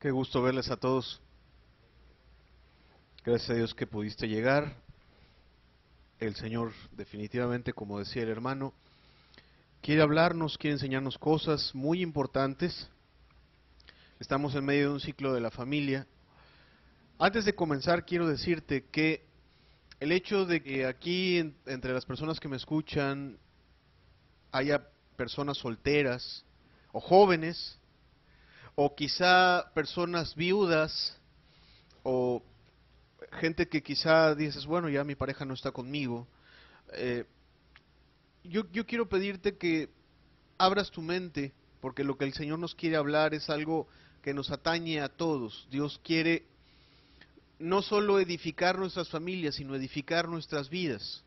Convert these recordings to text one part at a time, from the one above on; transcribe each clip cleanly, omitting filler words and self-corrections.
Qué gusto verles a todos. Gracias a Dios que pudiste llegar. El Señor definitivamente, como decía el hermano, quiere hablarnos, quiere enseñarnos cosas muy importantes. Estamos en medio de un ciclo de la familia. Antes de comenzar, quiero decirte que el hecho de que aquí entre las personas que me escuchan haya personas solteras o jóvenes, o quizá personas viudas, o gente que quizá dices, bueno, ya mi pareja no está conmigo. Eh, yo quiero pedirte que abras tu mente, porque lo que el Señor nos quiere hablar es algo que nos atañe a todos. Dios quiere no solo edificar nuestras familias, sino edificar nuestras vidas.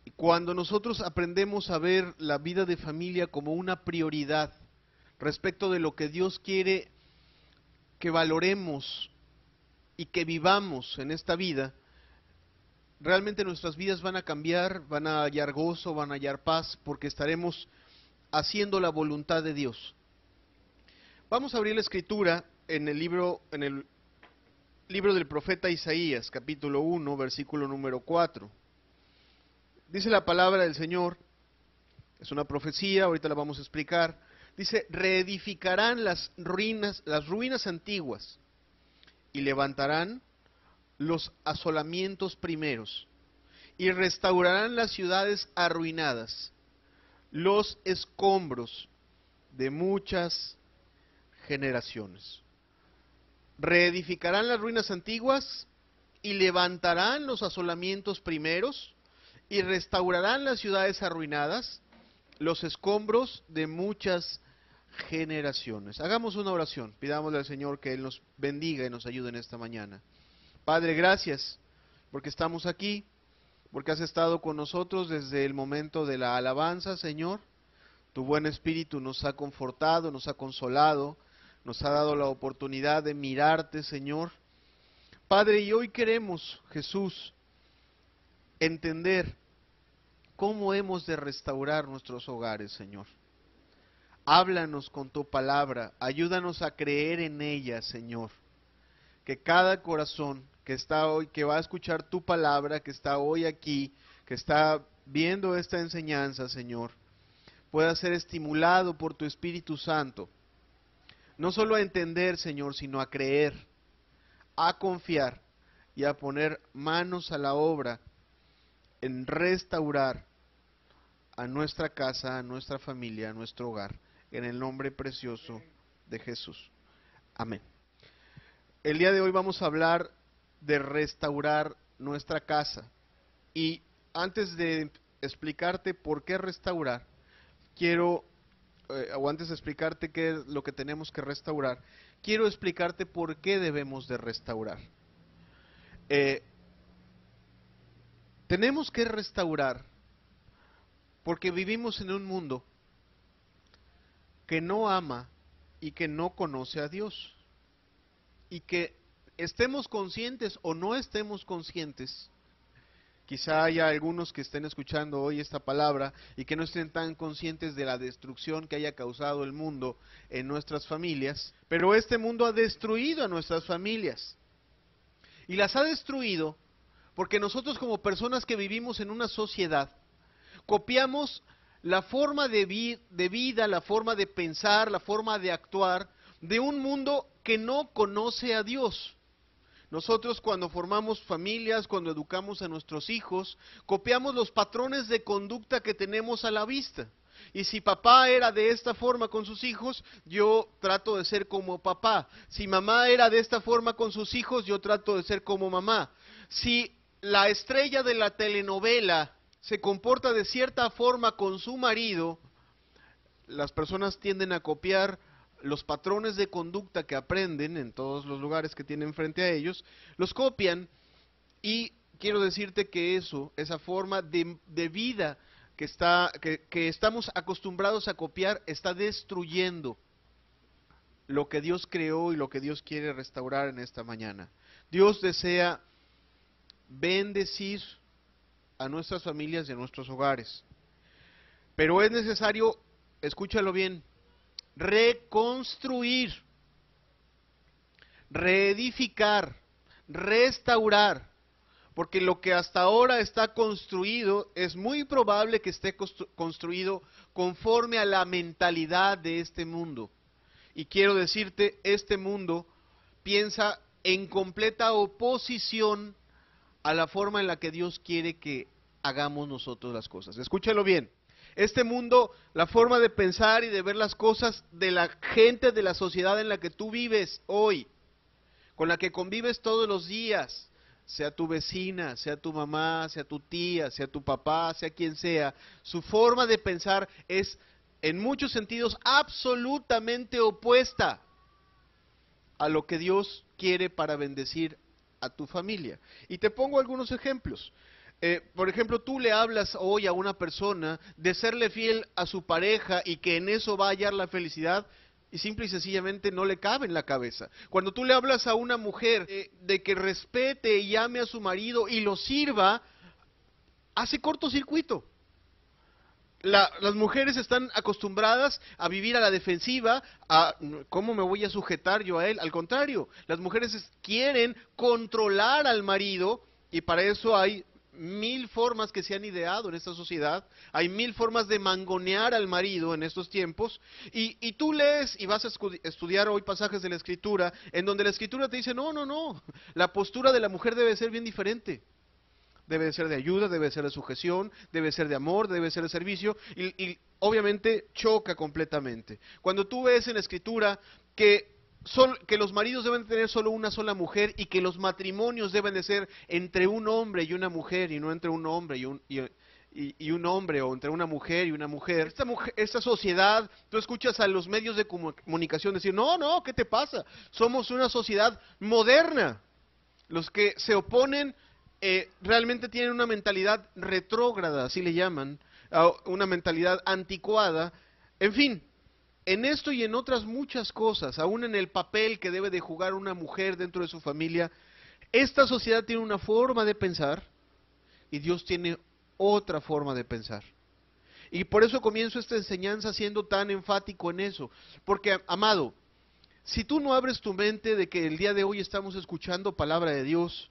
Y cuando nosotros aprendemos a ver la vida de familia como una prioridad respecto de lo que Dios quiere que valoremos y que vivamos en esta vida, realmente nuestras vidas van a cambiar, van a hallar gozo, van a hallar paz, porque estaremos haciendo la voluntad de Dios. Vamos a abrir la escritura en el libro del profeta Isaías, capítulo 1, versículo número 4. Dice la palabra del Señor, es una profecía, ahorita la vamos a explicar. Dice, reedificarán las ruinas antiguas y levantarán los asolamientos primeros y restaurarán las ciudades arruinadas, los escombros de muchas generaciones. Reedificarán las ruinas antiguas y levantarán los asolamientos primeros y restaurarán las ciudades arruinadas, los escombros de muchas generaciones. Hagamos una oración, pidámosle al Señor que Él nos bendiga y nos ayude en esta mañana. Padre, gracias porque estamos aquí, porque has estado con nosotros desde el momento de la alabanza, Señor. Tu buen espíritu nos ha confortado, nos ha consolado, nos ha dado la oportunidad de mirarte, Señor. Padre, y hoy queremos, Jesús, entender cómo hemos de restaurar nuestros hogares, Señor. Háblanos con tu palabra, ayúdanos a creer en ella, Señor. Que cada corazón que está hoy, que va a escuchar tu palabra, que está hoy aquí, que está viendo esta enseñanza, Señor, pueda ser estimulado por tu Espíritu Santo. No solo a entender, Señor, sino a creer, a confiar y a poner manos a la obra en restaurar a nuestra casa, a nuestra familia, a nuestro hogar, en el nombre precioso de Jesús. Amén. El día de hoy vamos a hablar de restaurar nuestra casa. Y antes de explicarte por qué restaurar, antes de explicarte qué es lo que tenemos que restaurar, quiero explicarte por qué debemos de restaurar. Tenemos que restaurar porque vivimos en un mundo que no ama y que no conoce a Dios. Y que estemos conscientes o no estemos conscientes, quizá haya algunos que estén escuchando hoy esta palabra y que no estén tan conscientes de la destrucción que haya causado el mundo en nuestras familias, pero este mundo ha destruido a nuestras familias. Y las ha destruido porque nosotros como personas que vivimos en una sociedad, copiamos la forma de vida, la forma de pensar, la forma de actuar de un mundo que no conoce a Dios. Nosotros cuando formamos familias, cuando educamos a nuestros hijos, copiamos los patrones de conducta que tenemos a la vista. Y si papá era de esta forma con sus hijos, yo trato de ser como papá. Si mamá era de esta forma con sus hijos, yo trato de ser como mamá. Si la estrella de la telenovela se comporta de cierta forma con su marido, las personas tienden a copiar los patrones de conducta que aprenden en todos los lugares que tienen frente a ellos, los copian. Y quiero decirte que esa forma de vida que estamos acostumbrados a copiar, está destruyendo lo que Dios creó y lo que Dios quiere restaurar en esta mañana. Dios desea bendecir a nuestras familias y a nuestros hogares, pero es necesario, escúchalo bien, reconstruir reedificar, restaurar, porque lo que hasta ahora está construido es muy probable que esté construido conforme a la mentalidad de este mundo. Y quiero decirte, este mundo piensa en completa oposición a la forma en la que Dios quiere que hagamos nosotros las cosas. Escúchalo bien. Este mundo, la forma de pensar y de ver las cosas de la gente de la sociedad en la que tú vives hoy, con la que convives todos los días, sea tu vecina, sea tu mamá, sea tu tía, sea tu papá, sea quien sea, su forma de pensar es en muchos sentidos absolutamente opuesta a lo que Dios quiere para bendecir a tu familia. Y te pongo algunos ejemplos. Por ejemplo, tú le hablas hoy a una persona de serle fiel a su pareja y que en eso va a hallar la felicidad, y simple y sencillamente no le cabe en la cabeza. Cuando tú le hablas a una mujer de que respete y ame a su marido y lo sirva, hace cortocircuito. Las mujeres están acostumbradas a vivir a la defensiva, a ¿cómo me voy a sujetar yo a él? Al contrario, las mujeres quieren controlar al marido y para eso hay 1000 formas que se han ideado en esta sociedad, hay 1000 formas de mangonear al marido en estos tiempos, y tú lees y vas a estudiar hoy pasajes de la Escritura, en donde la Escritura te dice, no, la postura de la mujer debe ser bien diferente. Debe ser de ayuda, debe ser de sujeción, debe ser de amor, debe ser de servicio, y obviamente choca completamente. Cuando tú ves en la Escritura que los maridos deben tener solo una sola mujer y que los matrimonios deben de ser entre un hombre y una mujer y no entre un hombre y un hombre o entre una mujer y una mujer. Esta sociedad, tú escuchas a los medios de comunicación decir, no, ¿qué te pasa? Somos una sociedad moderna. Los que se oponen realmente tienen una mentalidad retrógrada, así le llaman, una mentalidad anticuada. En fin, en esto y en otras muchas cosas, aún en el papel que debe de jugar una mujer dentro de su familia, esta sociedad tiene una forma de pensar y Dios tiene otra forma de pensar. Y por eso comienzo esta enseñanza siendo tan enfático en eso, porque, amado, si tú no abres tu mente de que el día de hoy estamos escuchando palabra de Dios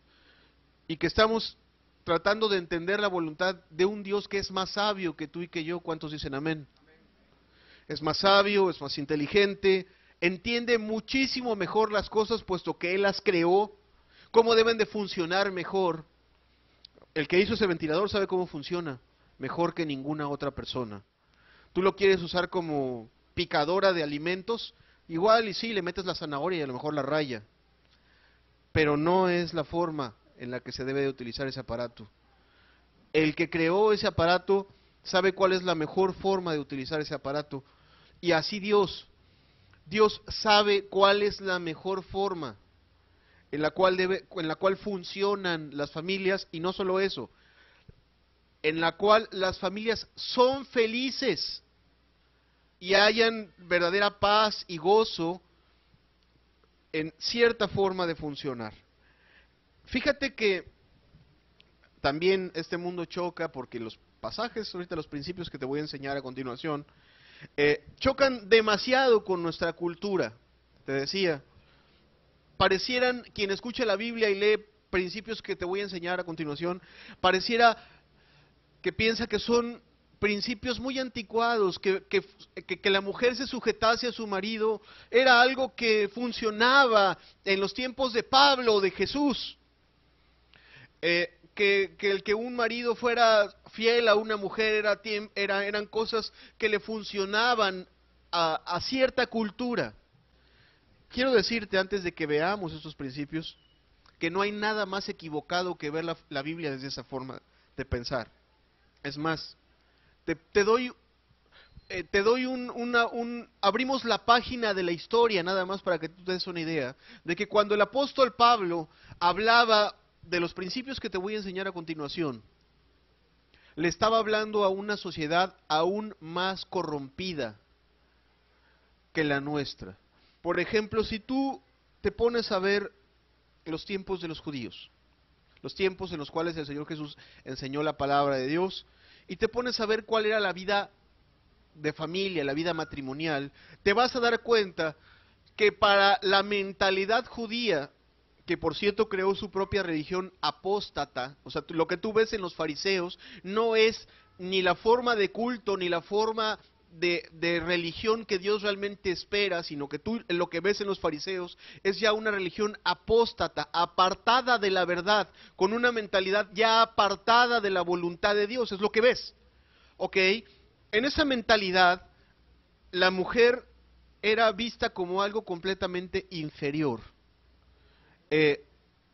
y que estamos tratando de entender la voluntad de un Dios que es más sabio que tú y que yo, ¿cuántos dicen amén? Es más sabio, es más inteligente, entiende muchísimo mejor las cosas puesto que Él las creó, cómo deben de funcionar mejor. El que hizo ese ventilador sabe cómo funciona, mejor que ninguna otra persona. Tú lo quieres usar como picadora de alimentos, igual y sí, le metes la zanahoria y a lo mejor la raya, pero no es la forma en la que se debe de utilizar ese aparato. El que creó ese aparato sabe cuál es la mejor forma de utilizar ese aparato. Y así Dios sabe cuál es la mejor forma en la cual funcionan las familias, y no solo eso, en la cual las familias son felices y hayan verdadera paz y gozo en cierta forma de funcionar. Fíjate que también este mundo choca porque los pasajes, ahorita los principios que te voy a enseñar a continuación, chocan demasiado con nuestra cultura. Te decía, parecieran, quien escucha la Biblia y lee principios que te voy a enseñar a continuación, pareciera que piensa que son principios muy anticuados, que la mujer se sujetase a su marido era algo que funcionaba en los tiempos de Pablo o de Jesús. Que el que un marido fuera fiel a una mujer eran cosas que le funcionaban a cierta cultura. Quiero decirte, antes de que veamos estos principios, que no hay nada más equivocado que ver la Biblia desde esa forma de pensar. Es más, te doy abrimos la página de la historia nada más para que tú te des una idea, de que cuando el apóstol Pablo hablaba de los principios que te voy a enseñar a continuación, le estaba hablando a una sociedad aún más corrompida que la nuestra. Por ejemplo, si tú te pones a ver los tiempos de los judíos, los tiempos en los cuales el Señor Jesús enseñó la palabra de Dios, y te pones a ver cuál era la vida de familia, la vida matrimonial, te vas a dar cuenta que para la mentalidad judía, que por cierto creó su propia religión apóstata, o sea, lo que tú ves en los fariseos no es ni la forma de culto, ni la forma de religión que Dios realmente espera, sino que tú lo que ves en los fariseos es ya una religión apóstata, apartada de la verdad, con una mentalidad ya apartada de la voluntad de Dios, es lo que ves. ¿Ok? En esa mentalidad, la mujer era vista como algo completamente inferior. Eh,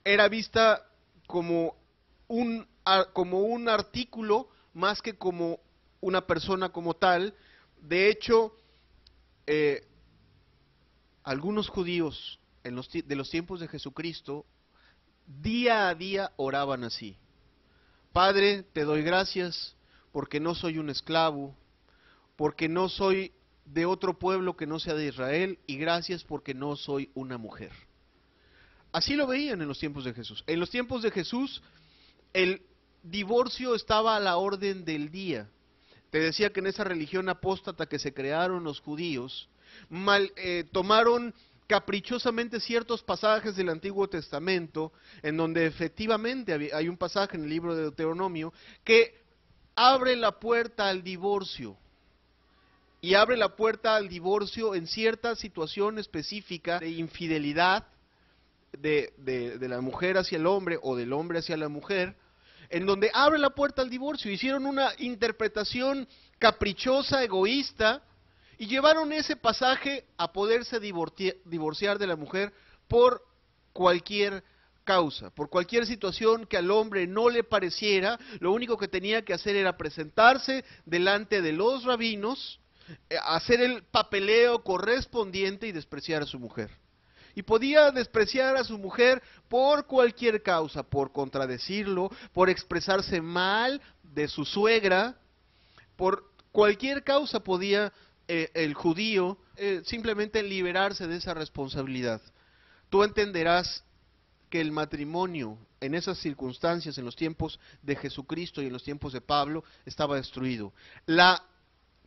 Era vista como como un artículo más que como una persona como tal. De hecho, eh, algunos judíos de los tiempos de Jesucristo, día a día oraban así: Padre, te doy gracias porque no soy un esclavo, porque no soy de otro pueblo que no sea de Israel, y gracias porque no soy una mujer. Así lo veían en los tiempos de Jesús. En los tiempos de Jesús, el divorcio estaba a la orden del día. Te decía que en esa religión apóstata que se crearon los judíos, tomaron caprichosamente ciertos pasajes del Antiguo Testamento, en donde efectivamente hay un pasaje en el libro de Deuteronomio que abre la puerta al divorcio. Y abre la puerta al divorcio en cierta situación específica de infidelidad de la mujer hacia el hombre o del hombre hacia la mujer, en donde abre la puerta al divorcio. Hicieron una interpretación caprichosa, egoísta, y llevaron ese pasaje a poderse divorciar de la mujer por cualquier causa, por cualquier situación que al hombre no le pareciera. Lo único que tenía que hacer era presentarse delante de los rabinos, hacer el papeleo correspondiente y despreciar a su mujer. Y podía despreciar a su mujer por cualquier causa, por contradecirlo, por expresarse mal de su suegra, por cualquier causa podía el judío simplemente liberarse de esa responsabilidad. Tú entenderás que el matrimonio en esas circunstancias, en los tiempos de Jesucristo y en los tiempos de Pablo, estaba destruido. La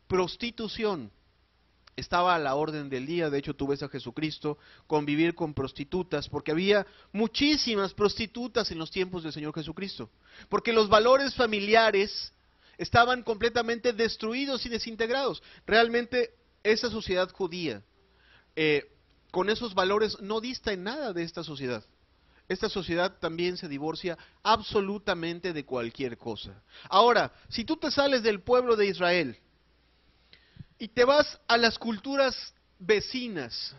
prostitución estaba a la orden del día. De hecho, tú ves a Jesucristo convivir con prostitutas, porque había muchísimas prostitutas en los tiempos del Señor Jesucristo, porque los valores familiares estaban completamente destruidos y desintegrados. Realmente esa sociedad judía, con esos valores, no dista en nada de esta sociedad. Esta sociedad también se divorcia absolutamente de cualquier cosa. Ahora, si tú te sales del pueblo de Israel y te vas a las culturas vecinas,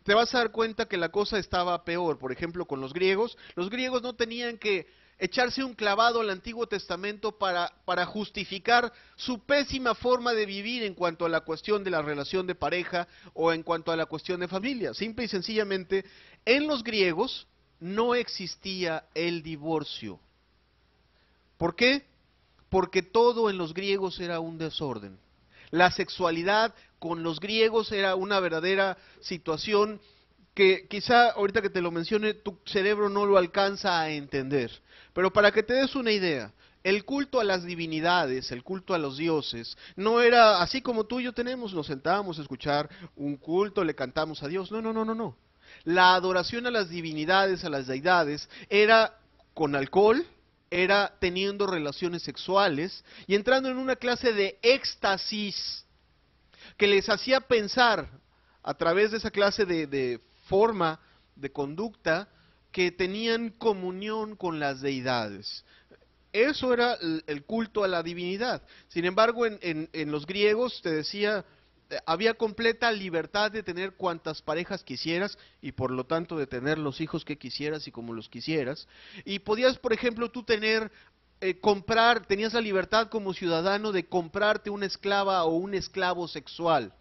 te vas a dar cuenta que la cosa estaba peor. Por ejemplo, con los griegos no tenían que echarse un clavado al Antiguo Testamento para justificar su pésima forma de vivir en cuanto a la cuestión de la relación de pareja o en cuanto a la cuestión de familia. Simple y sencillamente, en los griegos no existía el divorcio. ¿Por qué? Porque todo en los griegos era un desorden. La sexualidad con los griegos era una verdadera situación que quizá ahorita que te lo mencione tu cerebro no lo alcanza a entender. Pero para que te des una idea, el culto a las divinidades, el culto a los dioses, no era así como tú y yo tenemos, nos sentábamos a escuchar un culto, le cantamos a Dios. No, no, no, no, no. La adoración a las divinidades, a las deidades, era con alcohol, era teniendo relaciones sexuales y entrando en una clase de éxtasis que les hacía pensar a través de esa clase de forma de conducta que tenían comunión con las deidades. Eso era el culto a la divinidad. Sin embargo, en los griegos, te decía, había completa libertad de tener cuantas parejas quisieras y por lo tanto de tener los hijos que quisieras y como los quisieras. Y podías, por ejemplo, tú tenías la libertad como ciudadano de comprarte una esclava o un esclavo sexual.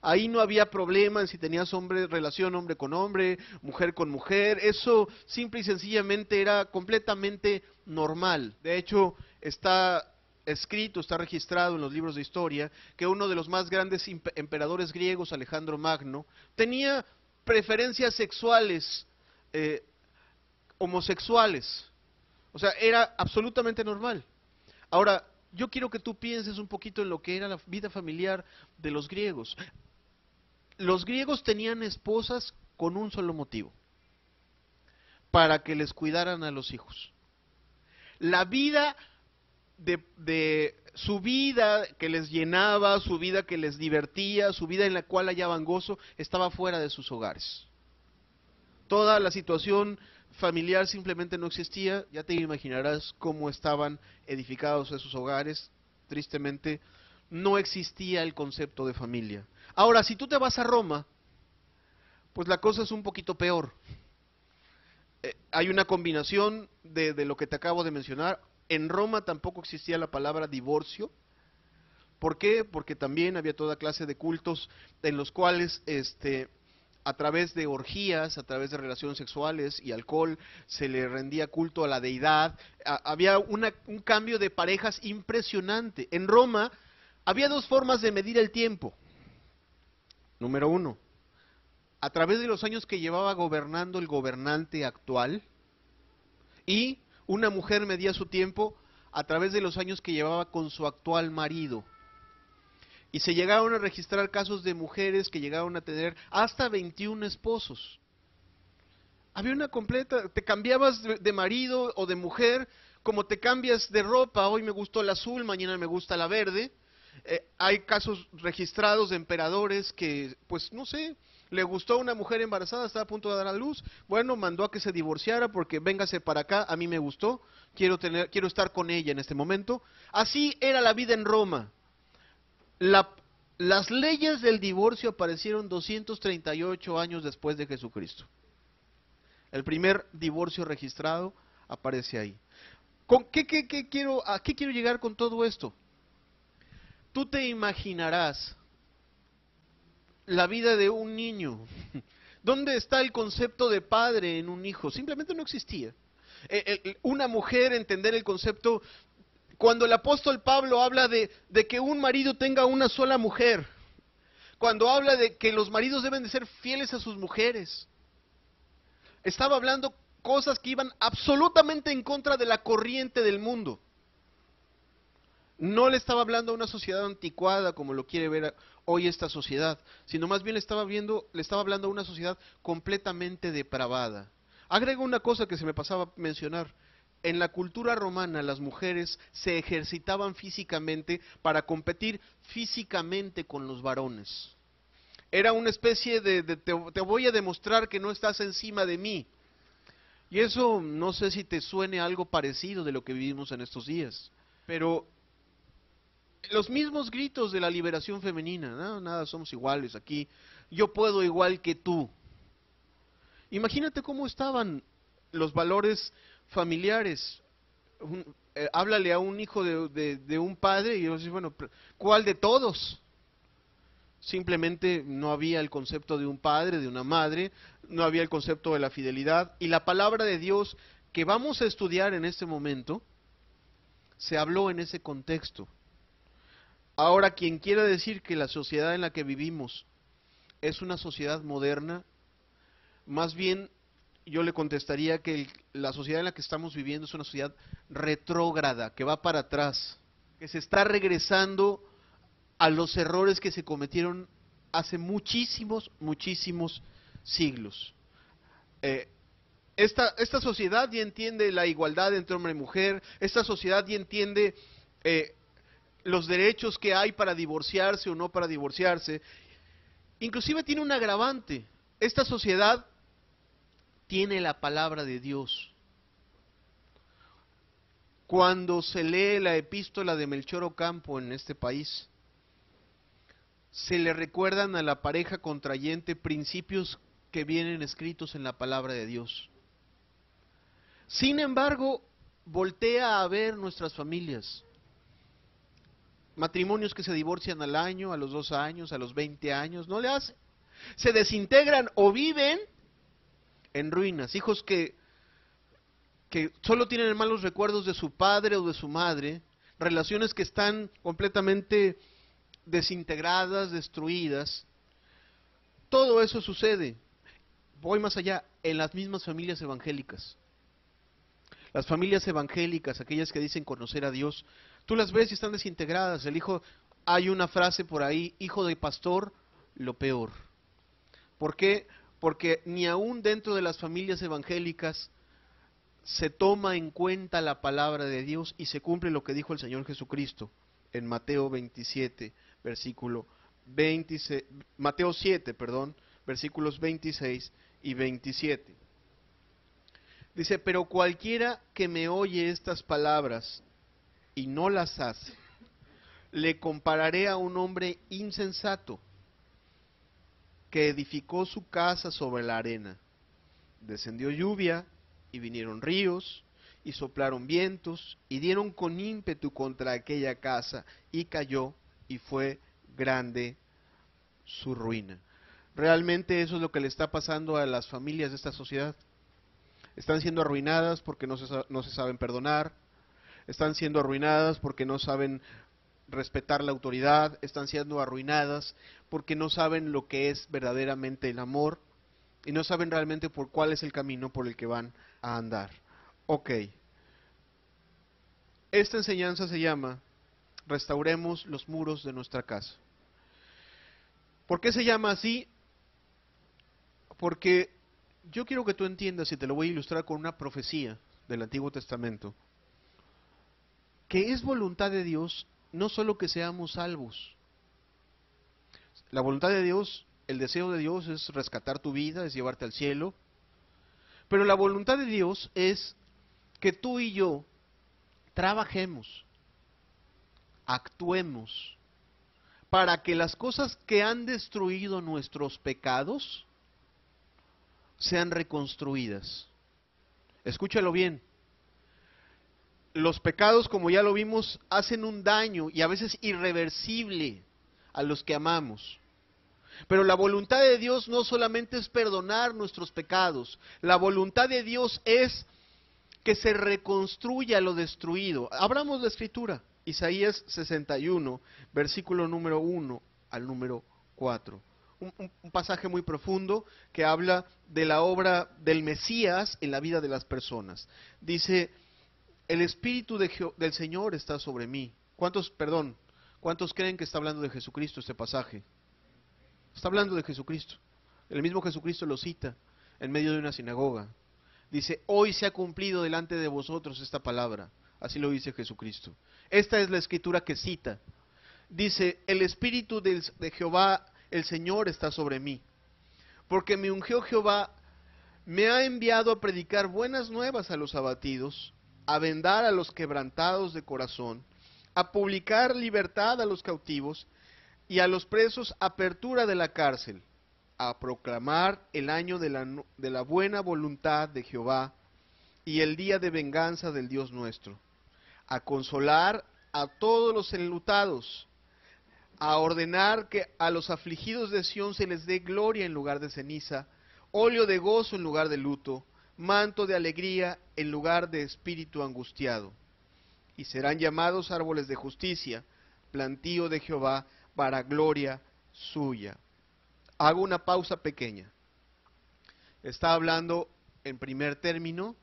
Ahí no había problema en si tenías relación hombre con hombre, mujer con mujer. Eso simple y sencillamente era completamente normal. De hecho, está escrito, está registrado en los libros de historia, que uno de los más grandes emperadores griegos, Alejandro Magno, tenía preferencias sexuales homosexuales. O sea, era absolutamente normal. Ahora, yo quiero que tú pienses un poquito en lo que era la vida familiar de los griegos. Los griegos tenían esposas con un solo motivo: para que les cuidaran a los hijos. La vida de su vida que les llenaba, su vida que les divertía, su vida en la cual hallaban gozo, estaba fuera de sus hogares. Toda la situación familiar simplemente no existía. Ya te imaginarás cómo estaban edificados esos hogares. Tristemente, no existía el concepto de familia. Ahora, si tú te vas a Roma, pues la cosa es un poquito peor. Hay una combinación de lo que te acabo de mencionar. En Roma tampoco existía la palabra divorcio. ¿Por qué? Porque también había toda clase de cultos en los cuales a través de orgías, a través de relaciones sexuales y alcohol, se le rendía culto a la deidad. Había un cambio de parejas impresionante. En Roma había dos formas de medir el tiempo. Número uno, a través de los años que llevaba gobernando el gobernante actual, y una mujer medía su tiempo a través de los años que llevaba con su actual marido. Y se llegaron a registrar casos de mujeres que llegaron a tener hasta 21 esposos. Había una completa, te cambiabas de marido o de mujer, como te cambias de ropa. Hoy me gustó el azul, mañana me gusta la verde. Hay casos registrados de emperadores que, pues no sé, le gustó a una mujer embarazada, estaba a punto de dar a luz, bueno, mandó a que se divorciara porque véngase para acá, a mí me gustó, quiero estar con ella en este momento. Así era la vida en Roma. Las leyes del divorcio aparecieron 238 años después de Jesucristo. El primer divorcio registrado aparece ahí. ¿A qué quiero llegar con todo esto? Tú te imaginarás la vida de un niño. ¿Dónde está el concepto de padre en un hijo? Simplemente no existía. Una mujer, entender el concepto. Cuando el apóstol Pablo habla de que un marido tenga una sola mujer, cuando habla de que los maridos deben de ser fieles a sus mujeres, estaba hablando cosas que iban absolutamente en contra de la corriente del mundo. No le estaba hablando a una sociedad anticuada como lo quiere ver hoy esta sociedad, sino más bien le estaba hablando a una sociedad completamente depravada. Agrego una cosa que se me pasaba a mencionar. En la cultura romana las mujeres se ejercitaban físicamente para competir físicamente con los varones. Era una especie de te voy a demostrar que no estás encima de mí. Y eso no sé si te suene algo parecido de lo que vivimos en estos días. Pero los mismos gritos de la liberación femenina, no, nada, somos iguales aquí, yo puedo igual que tú. Imagínate cómo estaban los valores familiares. Háblale a un hijo de un padre y yo digo, bueno, ¿cuál de todos? Simplemente no había el concepto de un padre, de una madre, no había el concepto de la fidelidad, y la palabra de Dios que vamos a estudiar en este momento se habló en ese contexto. Ahora, quien quiera decir que la sociedad en la que vivimos es una sociedad moderna, más bien yo le contestaría que la sociedad en la que estamos viviendo es una sociedad retrógrada, que va para atrás, que se está regresando a los errores que se cometieron hace muchísimos, muchísimos siglos. Esta sociedad ya entiende la igualdad entre hombre y mujer, esta sociedad ya entiende los derechos que hay para divorciarse o no para divorciarse. Inclusive tiene un agravante. Esta sociedad tiene la palabra de Dios. Cuando se lee la epístola de Melchor Ocampo en este país, se le recuerdan a la pareja contrayente principios que vienen escritos en la palabra de Dios. Sin embargo, voltea a ver nuestras familias. Matrimonios que se divorcian al año, a los 2 años, a los 20 años, no le hacen. Se desintegran o viven en ruinas. Hijos que solo tienen malos recuerdos de su padre o de su madre. Relaciones que están completamente desintegradas, destruidas. Todo eso sucede. Voy más allá, en las mismas familias evangélicas. Las familias evangélicas, aquellas que dicen conocer a Dios, tú las ves y están desintegradas. Hay una frase por ahí, hijo de pastor, lo peor. ¿Por qué? Porque ni aún dentro de las familias evangélicas se toma en cuenta la palabra de Dios y se cumple lo que dijo el Señor Jesucristo en Mateo 27, versículo 26, Mateo 7, perdón, versículos 26 y 27. Dice, pero cualquiera que me oye estas palabras y no las hace, le compararé a un hombre insensato que edificó su casa sobre la arena. Descendió lluvia y vinieron ríos y soplaron vientos y dieron con ímpetu contra aquella casa y cayó y fue grande su ruina. Realmente eso es lo que le está pasando a las familias de esta sociedad. Están siendo arruinadas porque no se saben perdonar, están siendo arruinadas porque no saben respetar la autoridad, están siendo arruinadas porque no saben lo que es verdaderamente el amor y no saben realmente por cuál es el camino por el que van a andar. Ok, esta enseñanza se llama Restauremos los muros de nuestra casa. ¿Por qué se llama así? Porque yo quiero que tú entiendas, y te lo voy a ilustrar con una profecía del Antiguo Testamento, que es voluntad de Dios no solo que seamos salvos. La voluntad de Dios, el deseo de Dios es rescatar tu vida, es llevarte al cielo, pero la voluntad de Dios es que tú y yo trabajemos, actuemos, para que las cosas que han destruido nuestros pecados sean reconstruidas. Escúchalo bien. Los pecados, como ya lo vimos, hacen un daño y a veces irreversible a los que amamos. Pero la voluntad de Dios no solamente es perdonar nuestros pecados, la voluntad de Dios es que se reconstruya lo destruido. Abramos la escritura, Isaías 61, versículo número 1 al número 4. Un pasaje muy profundo que habla de la obra del Mesías en la vida de las personas. Dice, el Espíritu del Señor está sobre mí. ¿Cuántos creen que está hablando de Jesucristo este pasaje? Está hablando de Jesucristo. El mismo Jesucristo lo cita en medio de una sinagoga. Dice, hoy se ha cumplido delante de vosotros esta palabra. Así lo dice Jesucristo. Esta es la escritura que cita. Dice, el Espíritu de Jehová, el Señor, está sobre mí. Porque me ungió Jehová, me ha enviado a predicar buenas nuevas a los abatidos, a vendar a los quebrantados de corazón, a publicar libertad a los cautivos y a los presos apertura de la cárcel, a proclamar el año de la buena voluntad de Jehová y el día de venganza del Dios nuestro, a consolar a todos los enlutados, a ordenar que a los afligidos de Sión se les dé gloria en lugar de ceniza, óleo de gozo en lugar de luto, manto de alegría en lugar de espíritu angustiado. Y serán llamados árboles de justicia, plantío de Jehová, para gloria suya. Hago una pausa pequeña. Está hablando en primer término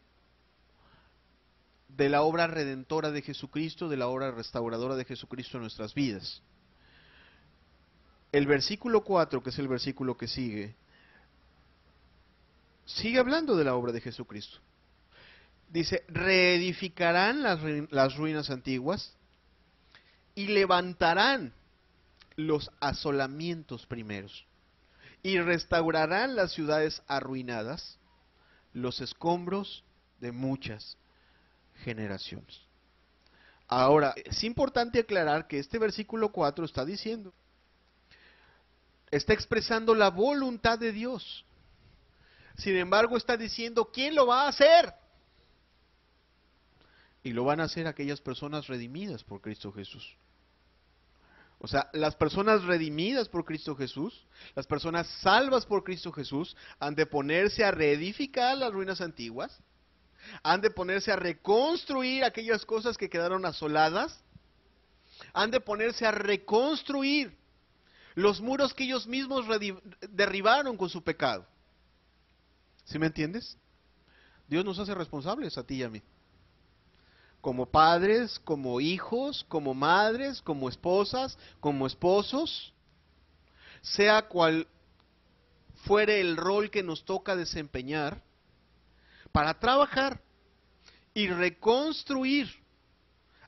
de la obra redentora de Jesucristo, de la obra restauradora de Jesucristo en nuestras vidas. El versículo 4, que es el versículo que sigue hablando de la obra de Jesucristo. Dice, reedificarán las ruinas antiguas y levantarán los asolamientos primeros y restaurarán las ciudades arruinadas, los escombros de muchas generaciones. Ahora, es importante aclarar que este versículo 4 está expresando la voluntad de Dios. Sin embargo, está diciendo, ¿quién lo va a hacer? Y lo van a hacer aquellas personas redimidas por Cristo Jesús. O sea, las personas redimidas por Cristo Jesús, las personas salvas por Cristo Jesús, han de ponerse a reedificar las ruinas antiguas, han de ponerse a reconstruir aquellas cosas que quedaron asoladas, han de ponerse a reconstruir los muros que ellos mismos derribaron con su pecado. ¿Sí me entiendes? Dios nos hace responsables a ti y a mí. Como padres, como hijos, como madres, como esposas, como esposos, sea cual fuere el rol que nos toca desempeñar para trabajar y reconstruir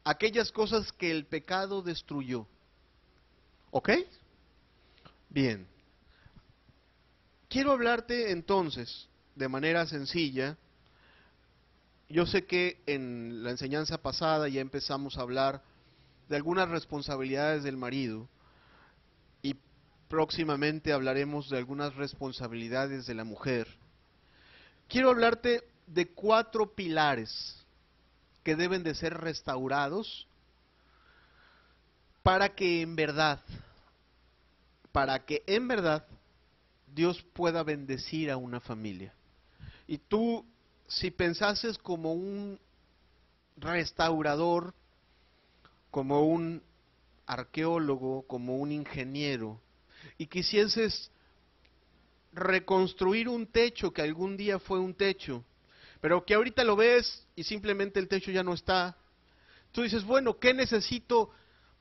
aquellas cosas que el pecado destruyó. ¿Ok? Bien. Quiero hablarte entonces, de manera sencilla. Yo sé que en la enseñanza pasada ya empezamos a hablar de algunas responsabilidades del marido y próximamente hablaremos de algunas responsabilidades de la mujer. Quiero hablarte de 4 pilares que deben de ser restaurados para que en verdad Dios pueda bendecir a una familia. Y tú, si pensases como un restaurador, como un arqueólogo, como un ingeniero, y quisieses reconstruir un techo que algún día fue un techo, pero que ahorita lo ves y simplemente el techo ya no está, tú dices, bueno, ¿qué necesito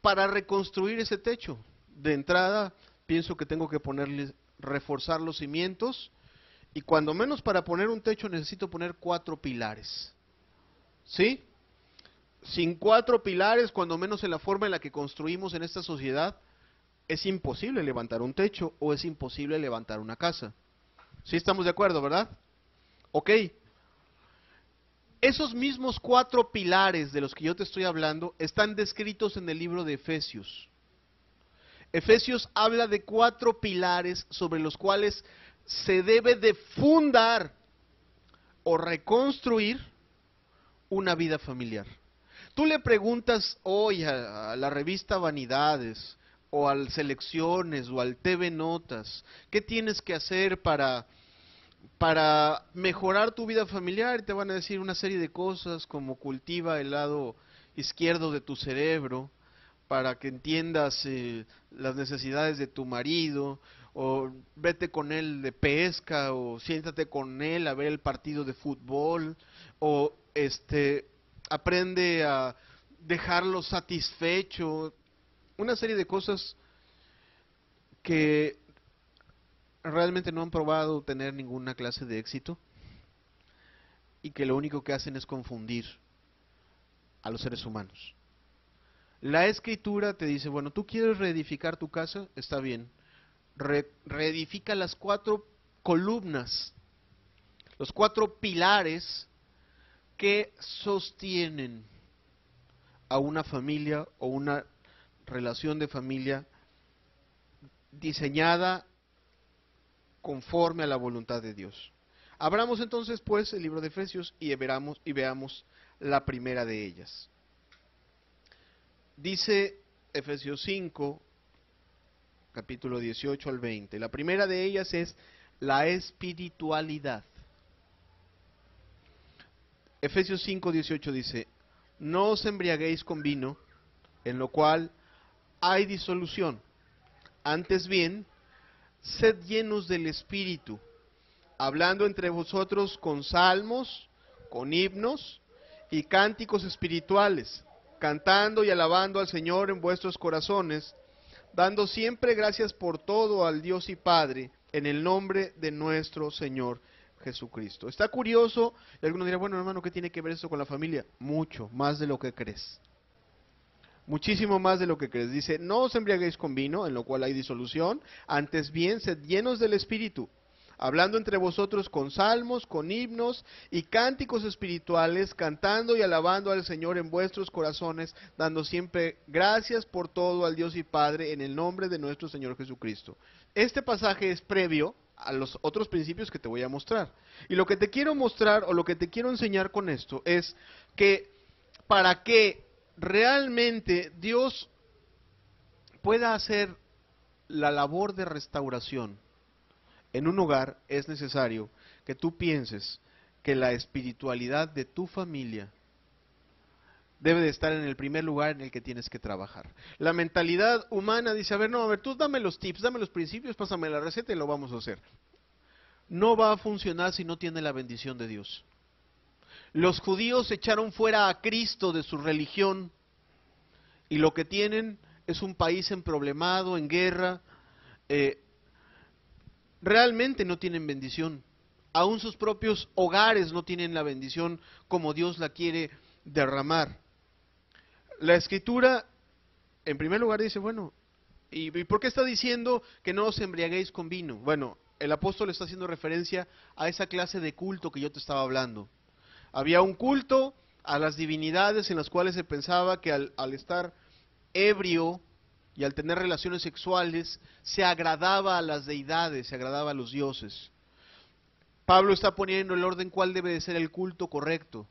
para reconstruir ese techo? De entrada, pienso que tengo que reforzar los cimientos, y cuando menos para poner un techo necesito poner 4 pilares. ¿Sí? Sin 4 pilares, cuando menos en la forma en la que construimos en esta sociedad, es imposible levantar un techo o es imposible levantar una casa. ¿Sí estamos de acuerdo, verdad? Ok. Esos mismos 4 pilares de los que yo te estoy hablando están descritos en el libro de Efesios. Efesios habla de 4 pilares sobre los cuales se debe de fundar o reconstruir una vida familiar. Tú le preguntas hoy a la revista Vanidades o al Selecciones o al TV Notas, ¿qué tienes que hacer para mejorar tu vida familiar? Y te van a decir una serie de cosas como cultiva el lado izquierdo de tu cerebro para que entiendas las necesidades de tu marido, o vete con él de pesca, o siéntate con él a ver el partido de fútbol, o aprende a dejarlo satisfecho, una serie de cosas que realmente no han probado tener ninguna clase de éxito y que lo único que hacen es confundir a los seres humanos. La Escritura te dice, bueno, tú quieres reedificar tu casa, está bien, reedifica las 4 columnas, los 4 pilares que sostienen a una familia o una relación de familia diseñada conforme a la voluntad de Dios. Abramos entonces pues el libro de Efesios y veamos la primera de ellas. Dice Efesios 5, capítulo 18 al 20. La primera de ellas es la espiritualidad. Efesios 5, 18 dice, no os embriaguéis con vino, en lo cual hay disolución. Antes bien, sed llenos del Espíritu, hablando entre vosotros con salmos, con himnos y cánticos espirituales, cantando y alabando al Señor en vuestros corazones, dando siempre gracias por todo al Dios y Padre, en el nombre de nuestro Señor Jesucristo. Está curioso, y algunos dirán, bueno hermano, ¿qué tiene que ver esto con la familia? Mucho, más de lo que crees. Muchísimo más de lo que crees. Dice, no os embriaguéis con vino, en lo cual hay disolución, antes bien sed llenos del Espíritu, hablando entre vosotros con salmos, con himnos y cánticos espirituales, cantando y alabando al Señor en vuestros corazones, dando siempre gracias por todo al Dios y Padre, en el nombre de nuestro Señor Jesucristo. Este pasaje es previo a los otros principios que te voy a mostrar. Y lo que te quiero mostrar, o lo que te quiero enseñar con esto, es que para que realmente Dios pueda hacer la labor de restauración en un hogar, es necesario que tú pienses que la espiritualidad de tu familia debe de estar en el primer lugar en el que tienes que trabajar. La mentalidad humana dice, a ver, tú dame los tips, dame los principios, pásame la receta y lo vamos a hacer. No va a funcionar si no tiene la bendición de Dios. Los judíos echaron fuera a Cristo de su religión y lo que tienen es un país emproblemado, en guerra, realmente no tienen bendición. Aún sus propios hogares no tienen la bendición como Dios la quiere derramar. La Escritura, en primer lugar, dice, bueno, ¿y por qué está diciendo que no os embriaguéis con vino? Bueno, el apóstol está haciendo referencia a esa clase de culto que yo te estaba hablando. Había un culto a las divinidades en las cuales se pensaba que al estar ebrio y al tener relaciones sexuales se agradaba a las deidades, se agradaba a los dioses. Pablo está poniendo el orden cuál debe de ser el culto correcto.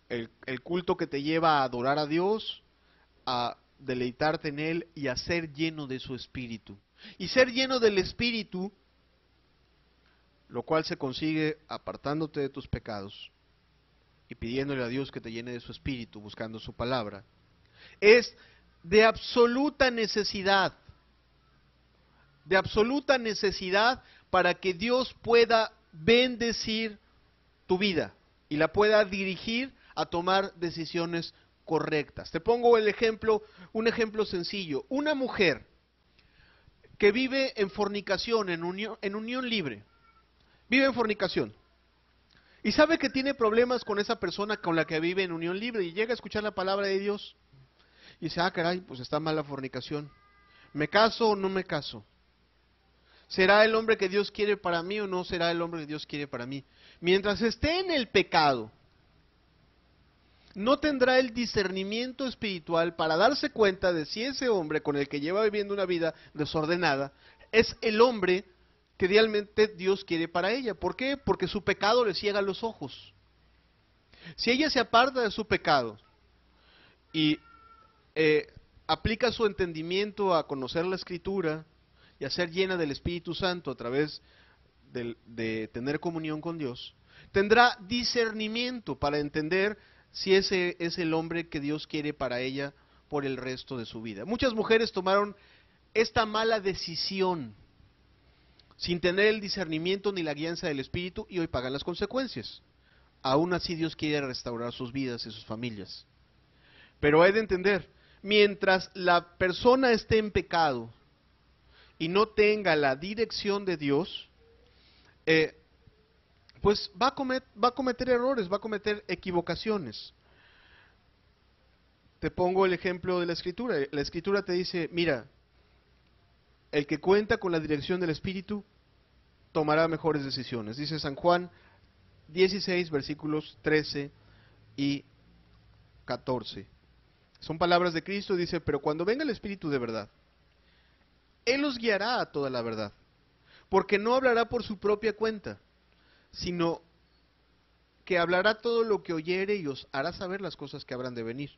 El culto que te lleva a adorar a Dios, a deleitarte en Él y a ser lleno de su Espíritu. Y ser lleno del Espíritu, lo cual se consigue apartándote de tus pecados y pidiéndole a Dios que te llene de su Espíritu, buscando su palabra, es de absoluta necesidad para que Dios pueda bendecir tu vida y la pueda dirigir a tomar decisiones correctas. Te pongo un ejemplo sencillo. Una mujer que vive en fornicación, en unión libre, vive en fornicación, y sabe que tiene problemas con esa persona con la que vive en unión libre, y llega a escuchar la palabra de Dios, y dice, caray, pues está mal la fornicación. ¿Me caso o no me caso? ¿Será el hombre que Dios quiere para mí o no será el hombre que Dios quiere para mí? Mientras esté en el pecado, no tendrá el discernimiento espiritual para darse cuenta de si ese hombre con el que lleva viviendo una vida desordenada es el hombre que realmente Dios quiere para ella. ¿Por qué? Porque su pecado le ciega los ojos. Si ella se aparta de su pecado y aplica su entendimiento a conocer la Escritura y a ser llena del Espíritu Santo a través de tener comunión con Dios, tendrá discernimiento para entender si ese es el hombre que Dios quiere para ella por el resto de su vida. Muchas mujeres tomaron esta mala decisión sin tener el discernimiento ni la guianza del Espíritu y hoy pagan las consecuencias. Aún así Dios quiere restaurar sus vidas y sus familias. Pero hay de entender, mientras la persona esté en pecado y no tenga la dirección de Dios, pues va a cometer errores, va a cometer equivocaciones. Te pongo el ejemplo de la Escritura. La Escritura te dice, mira, el que cuenta con la dirección del Espíritu tomará mejores decisiones. Dice San Juan 16, versículos 13 y 14. Son palabras de Cristo, dice, pero cuando venga el Espíritu de verdad, Él os guiará a toda la verdad, porque no hablará por su propia cuenta, sino que hablará todo lo que oyere y os hará saber las cosas que habrán de venir.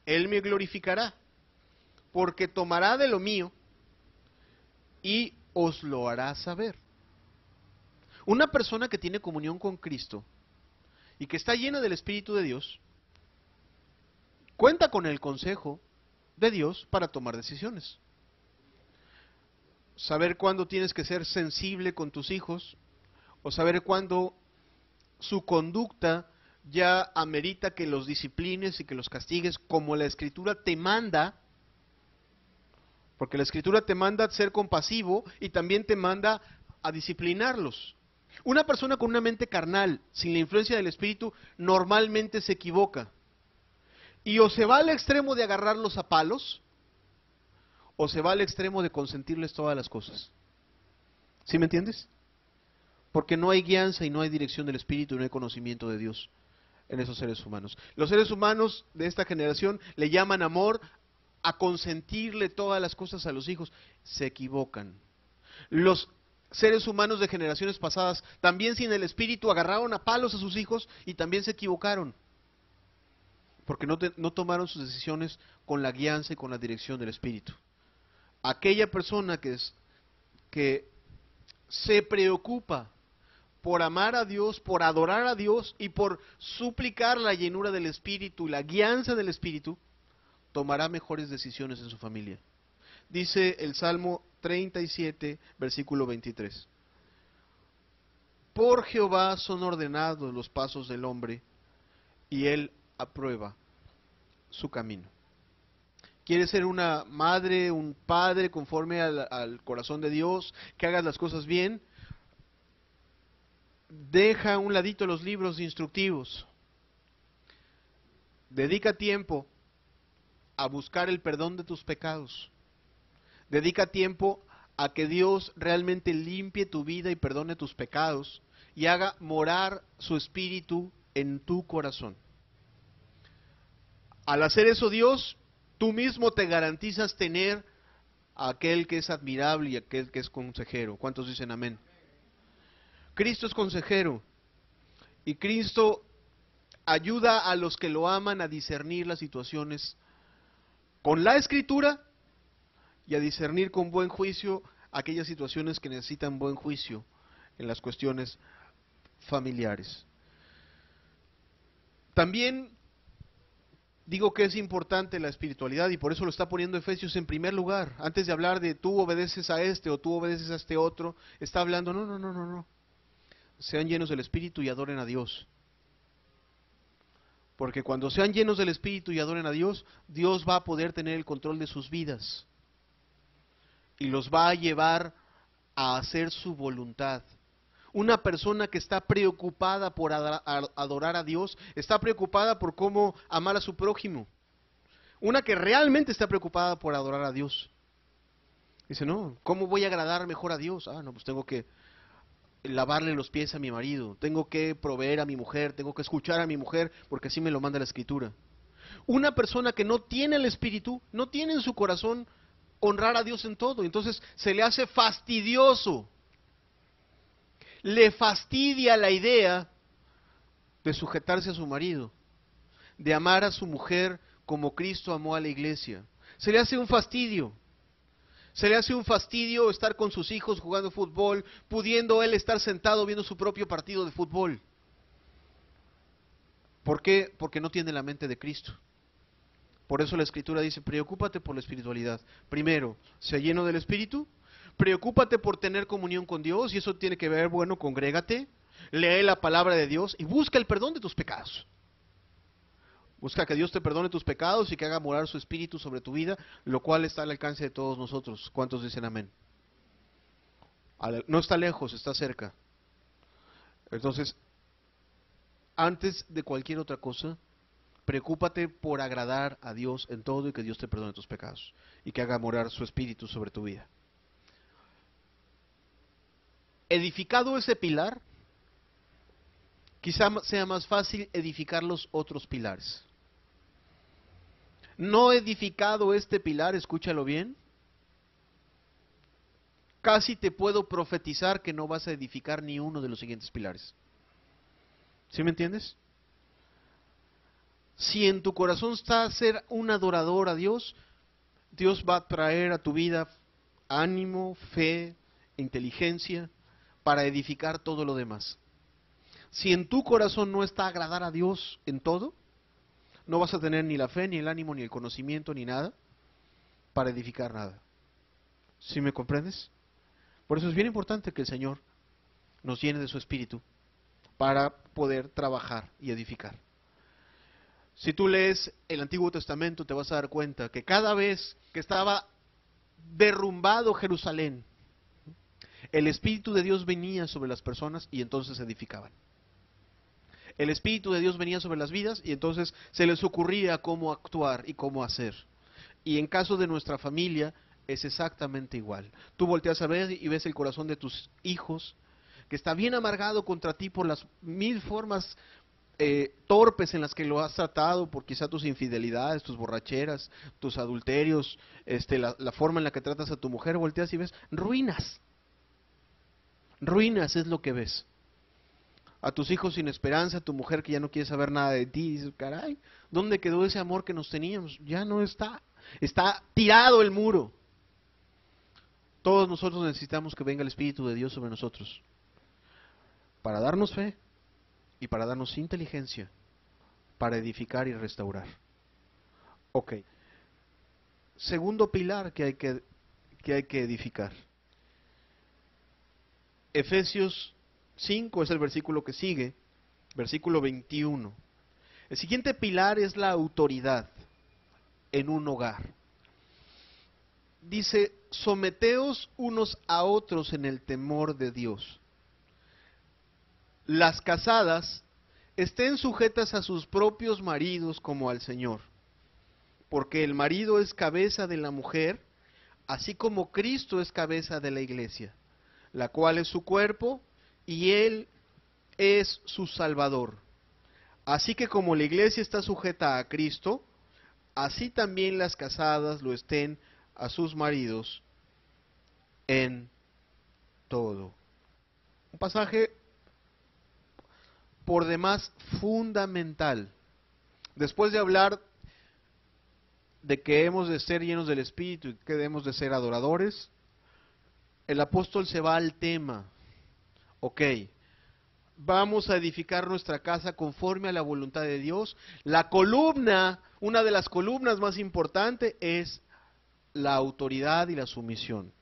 Él me glorificará, porque tomará de lo mío y os lo hará saber. Una persona que tiene comunión con Cristo y que está llena del Espíritu de Dios, cuenta con el consejo de Dios para tomar decisiones. Saber cuándo tienes que ser sensible con tus hijos, o saber cuándo su conducta ya amerita que los disciplines y que los castigues como la Escritura te manda, porque la Escritura te manda a ser compasivo y también te manda a disciplinarlos. Una persona con una mente carnal, sin la influencia del Espíritu, normalmente se equivoca. Y o se va al extremo de agarrarlos a palos, o se va al extremo de consentirles todas las cosas. ¿Sí me entiendes? Porque no hay guianza y no hay dirección del Espíritu y no hay conocimiento de Dios en esos seres humanos. Los seres humanos de esta generación le llaman amor a consentirle todas las cosas a los hijos. Se equivocan. Los seres humanos de generaciones pasadas, también sin el Espíritu, agarraron a palos a sus hijos y también se equivocaron. Porque no tomaron sus decisiones con la guianza y con la dirección del Espíritu. Aquella persona que se preocupa por amar a Dios, por adorar a Dios y por suplicar la llenura del Espíritu y la guianza del Espíritu, tomará mejores decisiones en su familia. Dice el Salmo 37, versículo 23. Por Jehová son ordenados los pasos del hombre, y él aprueba su camino. ¿Quieres ser una madre, un padre conforme al corazón de Dios? Que hagas las cosas bien. Deja a un ladito los libros instructivos. Dedica tiempo a buscar el perdón de tus pecados. Dedica tiempo a que Dios realmente limpie tu vida y perdone tus pecados y haga morar su espíritu en tu corazón. Al hacer eso, Dios, tú mismo te garantizas tener a aquel que es admirable y aquel que es consejero. ¿Cuántos dicen amén? Cristo es consejero y Cristo ayuda a los que lo aman a discernir las situaciones con la Escritura y a discernir con buen juicio aquellas situaciones que necesitan buen juicio en las cuestiones familiares. También digo que es importante la espiritualidad y por eso lo está poniendo Efesios en primer lugar. Antes de hablar de tú obedeces a este o tú obedeces a este otro, está hablando, no. Sean llenos del Espíritu y adoren a Dios. Porque cuando sean llenos del Espíritu y adoren a Dios, Dios va a poder tener el control de sus vidas. Y los va a llevar a hacer su voluntad. Una persona que está preocupada por adorar a Dios, está preocupada por cómo amar a su prójimo. Una que realmente está preocupada por adorar a Dios. Dice, no, ¿cómo voy a agradar mejor a Dios? No, pues tengo que lavarle los pies a mi marido, tengo que proveer a mi mujer, tengo que escuchar a mi mujer, porque así me lo manda la Escritura. Una persona que no tiene el Espíritu, no tiene en su corazón honrar a Dios en todo, entonces se le hace fastidioso. Le fastidia la idea de sujetarse a su marido, de amar a su mujer como Cristo amó a la iglesia. Se le hace un fastidio. Se le hace un fastidio estar con sus hijos jugando fútbol, pudiendo él estar sentado viendo su propio partido de fútbol. ¿Por qué? Porque no tiene la mente de Cristo. Por eso la Escritura dice, preocúpate por la espiritualidad. Primero, sea lleno del Espíritu. Preocúpate por tener comunión con Dios, y eso tiene que ver, bueno, congrégate, lee la palabra de Dios y busca el perdón de tus pecados. Busca que Dios te perdone tus pecados y que haga morar su Espíritu sobre tu vida, lo cual está al alcance de todos nosotros. ¿Cuántos dicen amén? No está lejos, está cerca. Entonces, antes de cualquier otra cosa, preocúpate por agradar a Dios en todo y que Dios te perdone tus pecados y que haga morar su Espíritu sobre tu vida. Edificado ese pilar, quizá sea más fácil edificar los otros pilares. No edificado este pilar, escúchalo bien, casi te puedo profetizar que no vas a edificar ni uno de los siguientes pilares. ¿Sí me entiendes? Si en tu corazón está ser un adorador a Dios, Dios va a traer a tu vida ánimo, fe, inteligencia para edificar todo lo demás. Si en tu corazón no está agradar a Dios en todo, no vas a tener ni la fe, ni el ánimo, ni el conocimiento, ni nada para edificar nada. ¿Sí me comprendes? Por eso es bien importante que el Señor nos llene de su Espíritu para poder trabajar y edificar. Si tú lees el Antiguo Testamento te vas a dar cuenta que cada vez que estaba derrumbado Jerusalén, el Espíritu de Dios venía sobre las personas y entonces se edificaban. El Espíritu de Dios venía sobre las vidas y entonces se les ocurría cómo actuar y cómo hacer. Y en caso de nuestra familia es exactamente igual. Tú volteas a ver y ves el corazón de tus hijos que está bien amargado contra ti por las mil formas torpes en las que lo has tratado, por quizá tus infidelidades, tus borracheras, tus adulterios, la forma en la que tratas a tu mujer. Volteas y ves ruinas. Ruinas es lo que ves. A tus hijos sin esperanza, a tu mujer que ya no quiere saber nada de ti, y dices, caray, ¿dónde quedó ese amor que nos teníamos? Ya no está, está tirado el muro. Todos nosotros necesitamos que venga el Espíritu de Dios sobre nosotros, para darnos fe y para darnos inteligencia, para edificar y restaurar. Ok, segundo pilar que hay que edificar. Efesios 5 es el versículo que sigue, versículo 21. El siguiente pilar es la autoridad en un hogar. dice, someteos unos a otros en el temor de Dios. Las casadas estén sujetas a sus propios maridos como al Señor, porque el marido es cabeza de la mujer, así como Cristo es cabeza de la iglesia, la cual es su cuerpo, y Él es su Salvador. Así que como la iglesia está sujeta a Cristo, así también las casadas lo estén a sus maridos en todo. Un pasaje por demás fundamental. Después de hablar de que hemos de ser llenos del Espíritu y que debemos de ser adoradores, el apóstol se va al tema. Ok, vamos a edificar nuestra casa conforme a la voluntad de Dios. La columna, una de las columnas más importantes es la autoridad y la sumisión.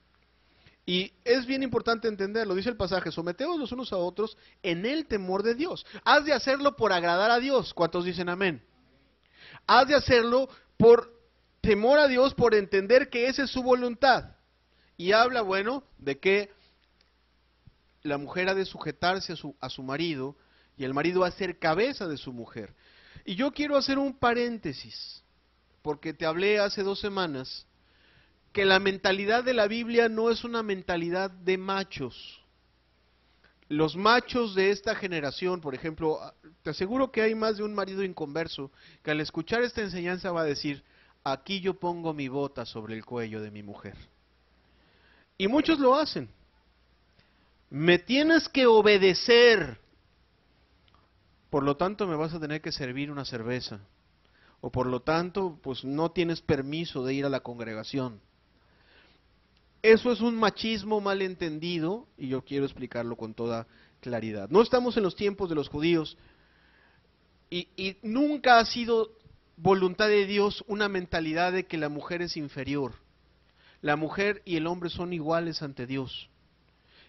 Y es bien importante entenderlo, dice el pasaje, someteos los unos a otros en el temor de Dios. Has de hacerlo por agradar a Dios. ¿Cuántos dicen amén? Has de hacerlo por temor a Dios, por entender que esa es su voluntad. Y habla, bueno, de que la mujer ha de sujetarse a su marido y el marido ha de ser cabeza de su mujer. Y yo quiero hacer un paréntesis, porque te hablé hace 2 semanas que la mentalidad de la Biblia no es una mentalidad de machos. Los machos de esta generación, por ejemplo, te aseguro que hay más de un marido inconverso que al escuchar esta enseñanza va a decir, aquí yo pongo mi bota sobre el cuello de mi mujer. Y muchos lo hacen. Me tienes que obedecer, por lo tanto me vas a tener que servir una cerveza. O por lo tanto, pues no tienes permiso de ir a la congregación. Eso es un machismo mal entendido y yo quiero explicarlo con toda claridad. No estamos en los tiempos de los judíos y nunca ha sido voluntad de Dios una mentalidad de que la mujer es inferior. La mujer y el hombre son iguales ante Dios.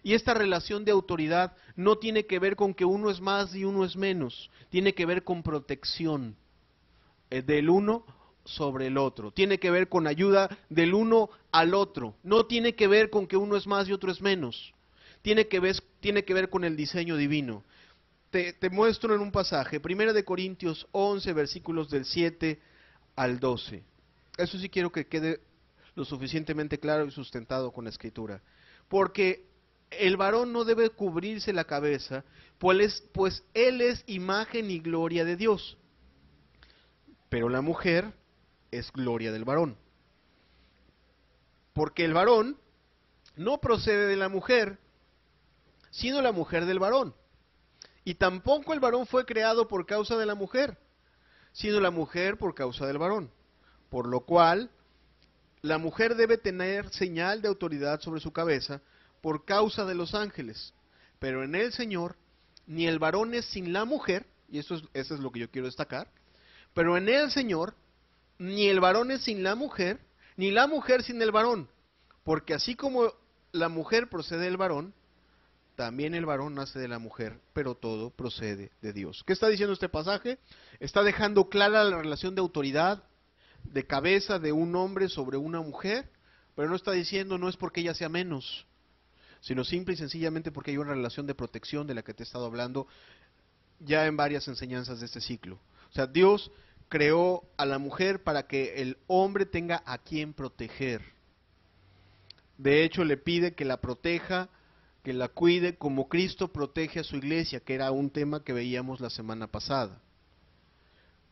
Y esta relación de autoridad no tiene que ver con que uno es más y uno es menos, tiene que ver con protección del uno sobre el otro, tiene que ver con ayuda del uno al otro, no tiene que ver con que uno es más y otro es menos, tiene que ver con el diseño divino. Te muestro en un pasaje, 1 de Corintios 11, versículos del 7 al 12. Eso sí quiero que quede lo suficientemente claro y sustentado con la Escritura. Porque el varón no debe cubrirse la cabeza, pues él es imagen y gloria de Dios. Pero la mujer es gloria del varón. Porque el varón no procede de la mujer, sino la mujer del varón. Y tampoco el varón fue creado por causa de la mujer, sino la mujer por causa del varón. Por lo cual, la mujer debe tener señal de autoridad sobre su cabeza por causa de los ángeles. Pero en el Señor, ni el varón es sin la mujer, y eso es lo que yo quiero destacar, pero en el Señor, ni el varón es sin la mujer, ni la mujer sin el varón, porque así como la mujer procede del varón, también el varón nace de la mujer, pero todo procede de Dios. ¿Qué está diciendo este pasaje? Está dejando clara la relación de autoridad, de cabeza de un hombre sobre una mujer, pero no está diciendo no es porque ella sea menos, sino simple y sencillamente porque hay una relación de protección de la que te he estado hablando ya en varias enseñanzas de este ciclo. O sea, Dios creó a la mujer para que el hombre tenga a quien proteger. De hecho, le pide que la proteja, que la cuide como Cristo protege a su iglesia, que era un tema que veíamos la semana pasada.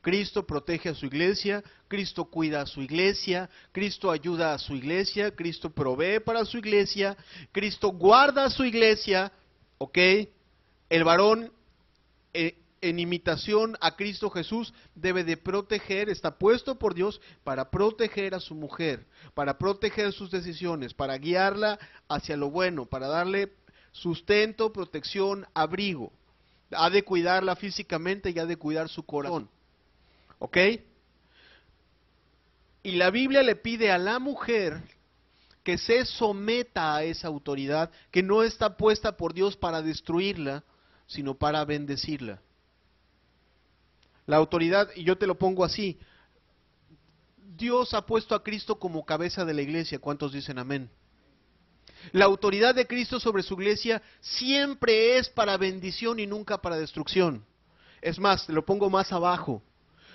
Cristo protege a su iglesia, Cristo cuida a su iglesia, Cristo ayuda a su iglesia, Cristo provee para su iglesia, Cristo guarda a su iglesia, ¿ok? El varón, en imitación a Cristo Jesús, debe de proteger, está puesto por Dios para proteger a su mujer, para proteger sus decisiones, para guiarla hacia lo bueno, para darle sustento, protección, abrigo. Ha de cuidarla físicamente y ha de cuidar su corazón. ¿Ok? Y la Biblia le pide a la mujer que se someta a esa autoridad que no está puesta por Dios para destruirla, sino para bendecirla. La autoridad, y yo te lo pongo así, Dios ha puesto a Cristo como cabeza de la iglesia. ¿Cuántos dicen amén? La autoridad de Cristo sobre su iglesia siempre es para bendición y nunca para destrucción. Es más, te lo pongo más abajo.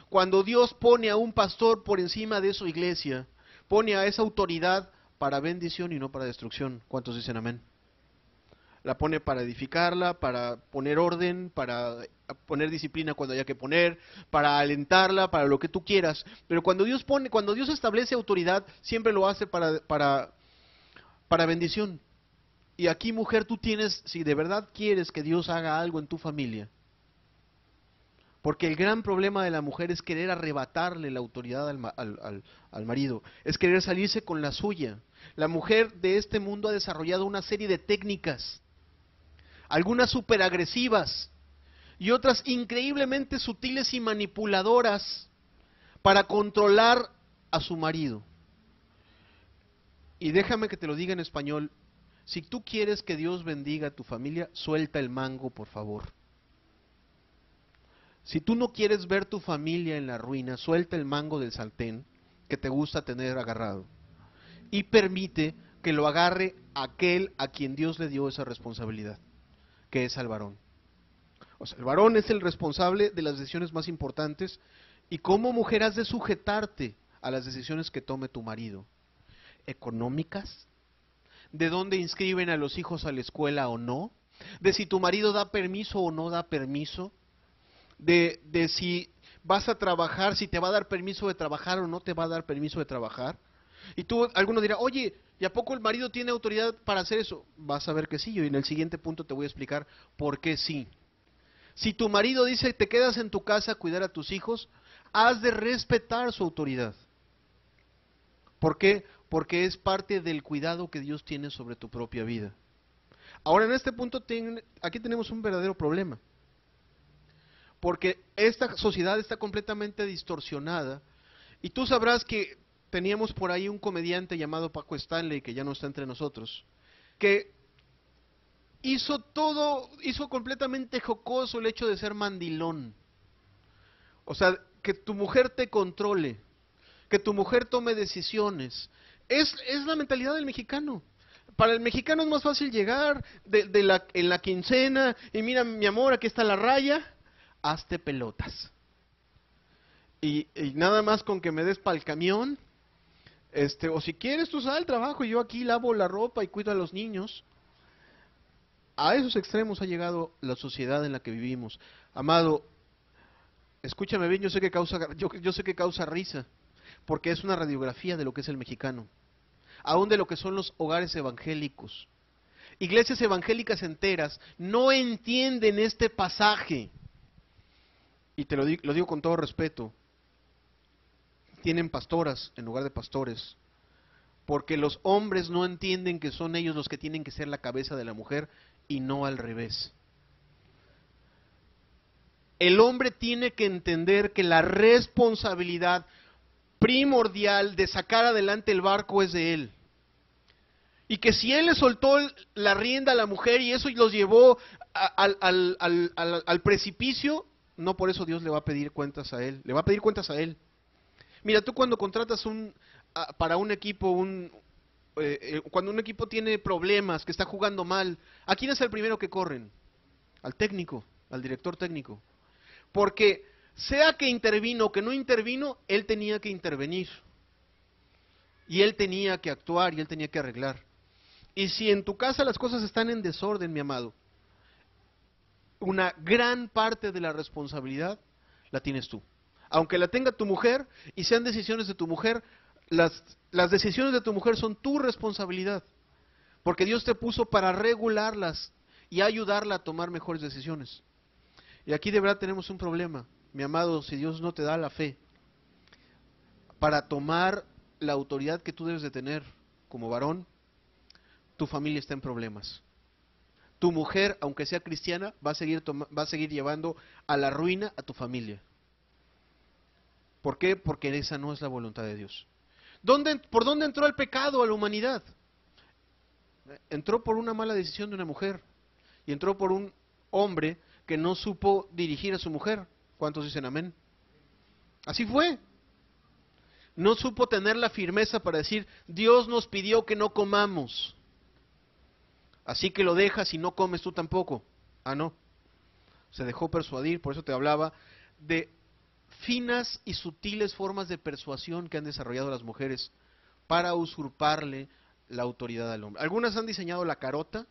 Cuando Dios pone a un pastor por encima de su iglesia, pone a esa autoridad para bendición y no para destrucción. ¿Cuántos dicen amén? La pone para edificarla, para poner orden, para poner disciplina cuando haya que poner, para alentarla, para lo que tú quieras. Pero cuando Dios establece autoridad, siempre lo hace para bendición. Y aquí, mujer, tú tienes, si de verdad quieres que Dios haga algo en tu familia, porque el gran problema de la mujer es querer arrebatarle la autoridad al marido, es querer salirse con la suya. La mujer de este mundo ha desarrollado una serie de técnicas, algunas súper agresivas y otras increíblemente sutiles y manipuladoras para controlar a su marido. Y déjame que te lo diga en español, si tú quieres que Dios bendiga a tu familia, suelta el mango, por favor. Si tú no quieres ver tu familia en la ruina, suelta el mango del sartén que te gusta tener agarrado y permite que lo agarre aquel a quien Dios le dio esa responsabilidad, que es al varón. O sea, el varón es el responsable de las decisiones más importantes y como mujer has de sujetarte a las decisiones que tome tu marido. Económicas, de dónde inscriben a los hijos a la escuela o no, de si tu marido da permiso o no da permiso, de si vas a trabajar, si te va a dar permiso de trabajar o no te va a dar permiso de trabajar. Y tú, alguno dirá, oye, ¿y a poco el marido tiene autoridad para hacer eso? Vas a ver que sí, y en el siguiente punto te voy a explicar por qué sí. Si tu marido dice, te quedas en tu casa a cuidar a tus hijos, has de respetar su autoridad. ¿Por qué? Porque es parte del cuidado que Dios tiene sobre tu propia vida. Ahora, en este punto, aquí tenemos un verdadero problema. Porque esta sociedad está completamente distorsionada. Y tú sabrás que teníamos por ahí un comediante llamado Paco Stanley, que ya no está entre nosotros, que hizo completamente jocoso el hecho de ser mandilón. O sea, que tu mujer te controle, que tu mujer tome decisiones. Es la mentalidad del mexicano. Para el mexicano es más fácil llegar en la quincena y mira, mi amor, aquí está la raya, hazte pelotas. Y nada más con que me des para el camión, o si quieres tú sal al trabajo y yo aquí lavo la ropa y cuido a los niños. A esos extremos ha llegado la sociedad en la que vivimos. Amado, escúchame bien, yo sé que causa risa, porque es una radiografía de lo que es el mexicano, aún de lo que son los hogares evangélicos. Iglesias evangélicas enteras no entienden este pasaje, y te lo digo con todo respeto, tienen pastoras en lugar de pastores, porque los hombres no entienden que son ellos los que tienen que ser la cabeza de la mujer y no al revés. El hombre tiene que entender que la responsabilidad primordial de sacar adelante el barco es de él. Y que si él le soltó la rienda a la mujer y eso los llevó al precipicio, no por eso Dios le va a pedir cuentas a él, le va a pedir cuentas a él. Mira, tú cuando contratas para un equipo, cuando un equipo tiene problemas, que está jugando mal, ¿a quién es el primero que corren? Al técnico, al director técnico. Porque sea que intervino o que no intervino, él tenía que intervenir. Y él tenía que actuar y él tenía que arreglar. Y si en tu casa las cosas están en desorden, mi amado, una gran parte de la responsabilidad la tienes tú. Aunque la tenga tu mujer y sean decisiones de tu mujer, las decisiones de tu mujer son tu responsabilidad. Porque Dios te puso para regularlas y ayudarla a tomar mejores decisiones. Y aquí de verdad tenemos un problema, mi amado, si Dios no te da la fe para tomar la autoridad que tú debes de tener como varón, tu familia está en problemas. Tu mujer, aunque sea cristiana, va a seguir llevando a la ruina a tu familia. ¿Por qué? Porque esa no es la voluntad de Dios. ¿Por dónde entró el pecado a la humanidad? Entró por una mala decisión de una mujer y entró por un hombre que no supo dirigir a su mujer. ¿Cuántos dicen amén? Así fue. No supo tener la firmeza para decir, Dios nos pidió que no comamos. Así que lo dejas y no comes tú tampoco. Ah, no. Se dejó persuadir, por eso te hablaba de finas y sutiles formas de persuasión que han desarrollado las mujeres para usurparle la autoridad al hombre. Algunas han diseñado la carota,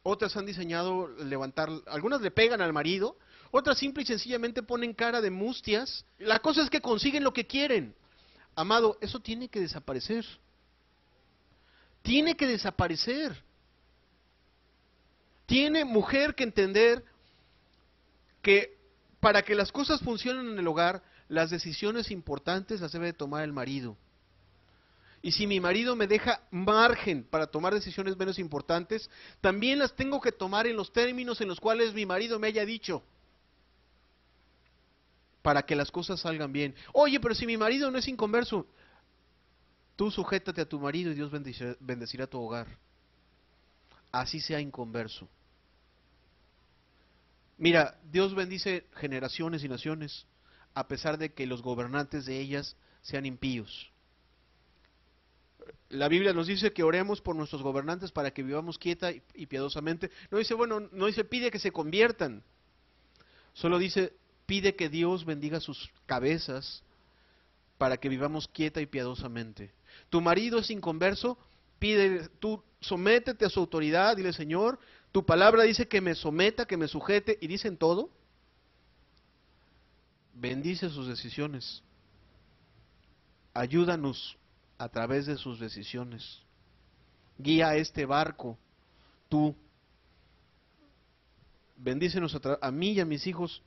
otras han diseñado levantar, algunas le pegan al marido, otras simple y sencillamente ponen cara de mustias. La cosa es que consiguen lo que quieren. Amado, eso tiene que desaparecer. Tiene que desaparecer. Tiene mujer que entender que para que las cosas funcionen en el hogar, las decisiones importantes las debe de tomar el marido. Y si mi marido me deja margen para tomar decisiones menos importantes, también las tengo que tomar en los términos en los cuales mi marido me haya dicho, para que las cosas salgan bien. Oye, pero si mi marido no es inconverso, tú sujétate a tu marido y Dios bendecirá tu hogar. Así sea inconverso. Mira, Dios bendice generaciones y naciones, a pesar de que los gobernantes de ellas sean impíos. La Biblia nos dice que oremos por nuestros gobernantes para que vivamos quieta y piadosamente. No dice, bueno, no dice pide que se conviertan. Solo dice pide que Dios bendiga sus cabezas para que vivamos quieta y piadosamente. Tu marido es inconverso, pide, tú sométete a su autoridad, dile Señor, tu palabra dice que me someta, que me sujete, y dicen todo. Bendice sus decisiones. Ayúdanos a través de sus decisiones. Guía este barco, tú. Bendícenos a mí y a mis hijos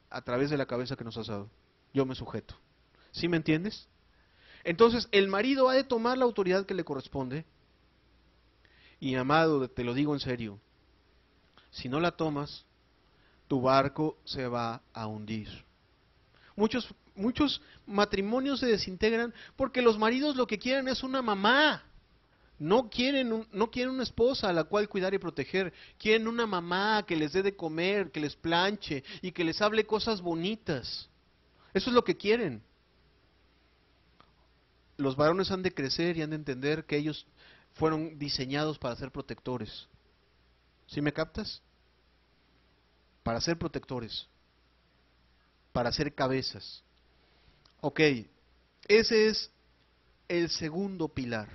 a través de la cabeza que nos has dado. Yo me sujeto. ¿Sí me entiendes? Entonces, el marido ha de tomar la autoridad que le corresponde. Y amado, te lo digo en serio, si no la tomas, tu barco se va a hundir. Muchos matrimonios se desintegran porque los maridos lo que quieren es una mamá. No quieren una esposa a la cual cuidar y proteger. Quieren una mamá que les dé de comer, que les planche y que les hable cosas bonitas. Eso es lo que quieren. Los varones han de crecer y han de entender que ellos fueron diseñados para ser protectores. ¿Sí me captas? Para ser protectores. Para ser cabezas. Ok, ese es el segundo pilar.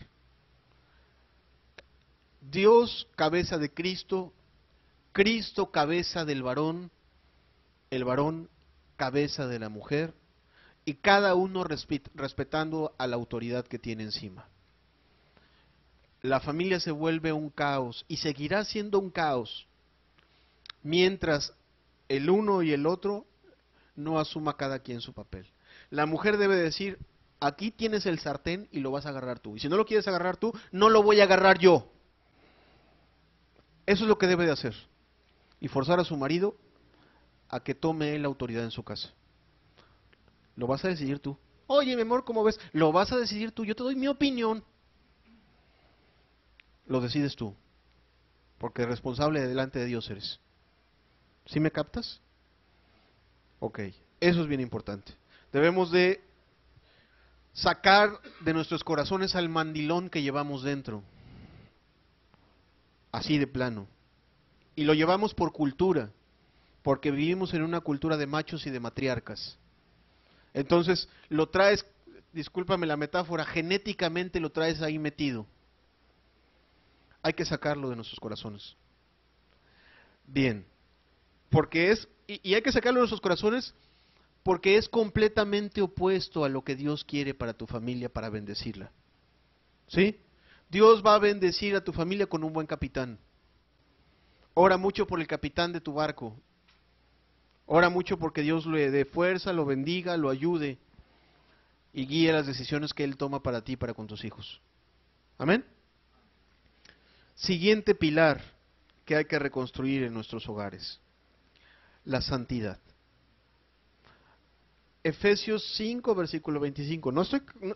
Dios, cabeza de Cristo, Cristo, cabeza del varón, el varón, cabeza de la mujer, y cada uno respetando a la autoridad que tiene encima. La familia se vuelve un caos y seguirá siendo un caos mientras el uno y el otro no asuma cada quien su papel. La mujer debe decir, aquí tienes el sartén y lo vas a agarrar tú. Y si no lo quieres agarrar tú, no lo voy a agarrar yo. Eso es lo que debe de hacer. Y forzar a su marido a que tome él la autoridad en su casa. Lo vas a decidir tú. Oye, mi amor, ¿cómo ves? Lo vas a decidir tú. Yo te doy mi opinión. Lo decides tú. Porque responsable delante de Dios eres. ¿Sí me captas? Ok. Eso es bien importante. Debemos de sacar de nuestros corazones al mandilón que llevamos dentro. Así de plano. Y lo llevamos por cultura, porque vivimos en una cultura de machos y de matriarcas. Entonces, lo traes, discúlpame la metáfora, genéticamente lo traes ahí metido. Hay que sacarlo de nuestros corazones. Bien, porque y hay que sacarlo de nuestros corazones porque es completamente opuesto a lo que Dios quiere para tu familia, para bendecirla. ¿Sí? Dios va a bendecir a tu familia con un buen capitán. Ora mucho por el capitán de tu barco. Ora mucho porque Dios le dé fuerza, lo bendiga, lo ayude y guíe las decisiones que Él toma para ti y para con tus hijos. Amén. Siguiente pilar que hay que reconstruir en nuestros hogares: la santidad. Efesios 5, versículo 25.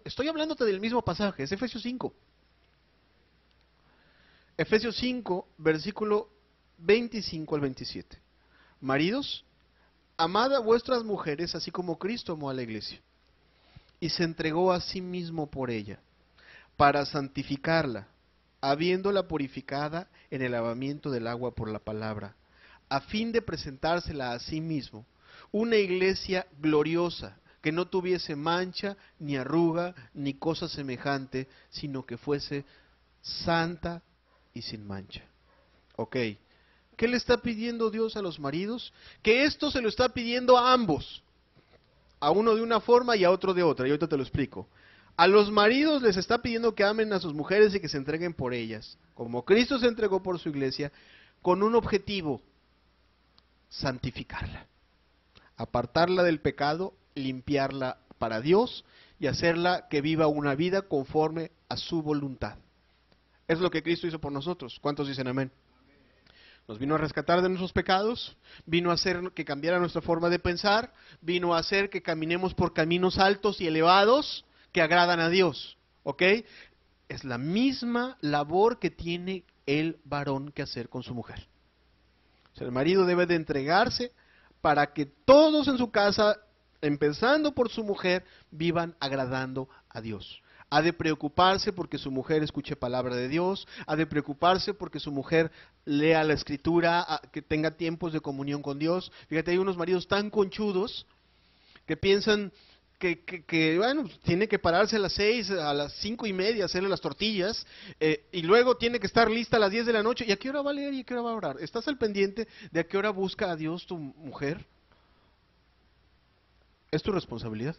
Estoy hablándote del mismo pasaje, es Efesios 5. Efesios 5, versículo 25 al 27. Maridos, amad a vuestras mujeres, así como Cristo amó a la iglesia, y se entregó a sí mismo por ella, para santificarla, habiéndola purificada en el lavamiento del agua por la palabra, a fin de presentársela a sí mismo, una iglesia gloriosa, que no tuviese mancha, ni arruga, ni cosa semejante, sino que fuese santa y sin mancha. Ok, ¿qué le está pidiendo Dios a los maridos? Que esto se lo está pidiendo a ambos, a uno de una forma y a otro de otra, y ahorita te lo explico. A los maridos les está pidiendo que amen a sus mujeres y que se entreguen por ellas, como Cristo se entregó por su iglesia, con un objetivo: santificarla, apartarla del pecado, limpiarla para Dios y hacerla que viva una vida conforme a su voluntad. Es lo que Cristo hizo por nosotros. ¿Cuántos dicen amén? Nos vino a rescatar de nuestros pecados, vino a hacer que cambiara nuestra forma de pensar, vino a hacer que caminemos por caminos altos y elevados que agradan a Dios. ¿Ok? Es la misma labor que tiene el varón que hacer con su mujer. O sea, el marido debe de entregarse para que todos en su casa, empezando por su mujer, vivan agradando a Dios. Ha de preocuparse porque su mujer escuche palabra de Dios, ha de preocuparse porque su mujer lea la escritura, que tenga tiempos de comunión con Dios. Fíjate, hay unos maridos tan conchudos que piensan bueno, tiene que pararse a las 6, a las 5:30, hacerle las tortillas, y luego tiene que estar lista a las 10 de la noche. ¿Y a qué hora va a leer y a qué hora va a orar? ¿Estás al pendiente de a qué hora busca a Dios tu mujer? Es tu responsabilidad.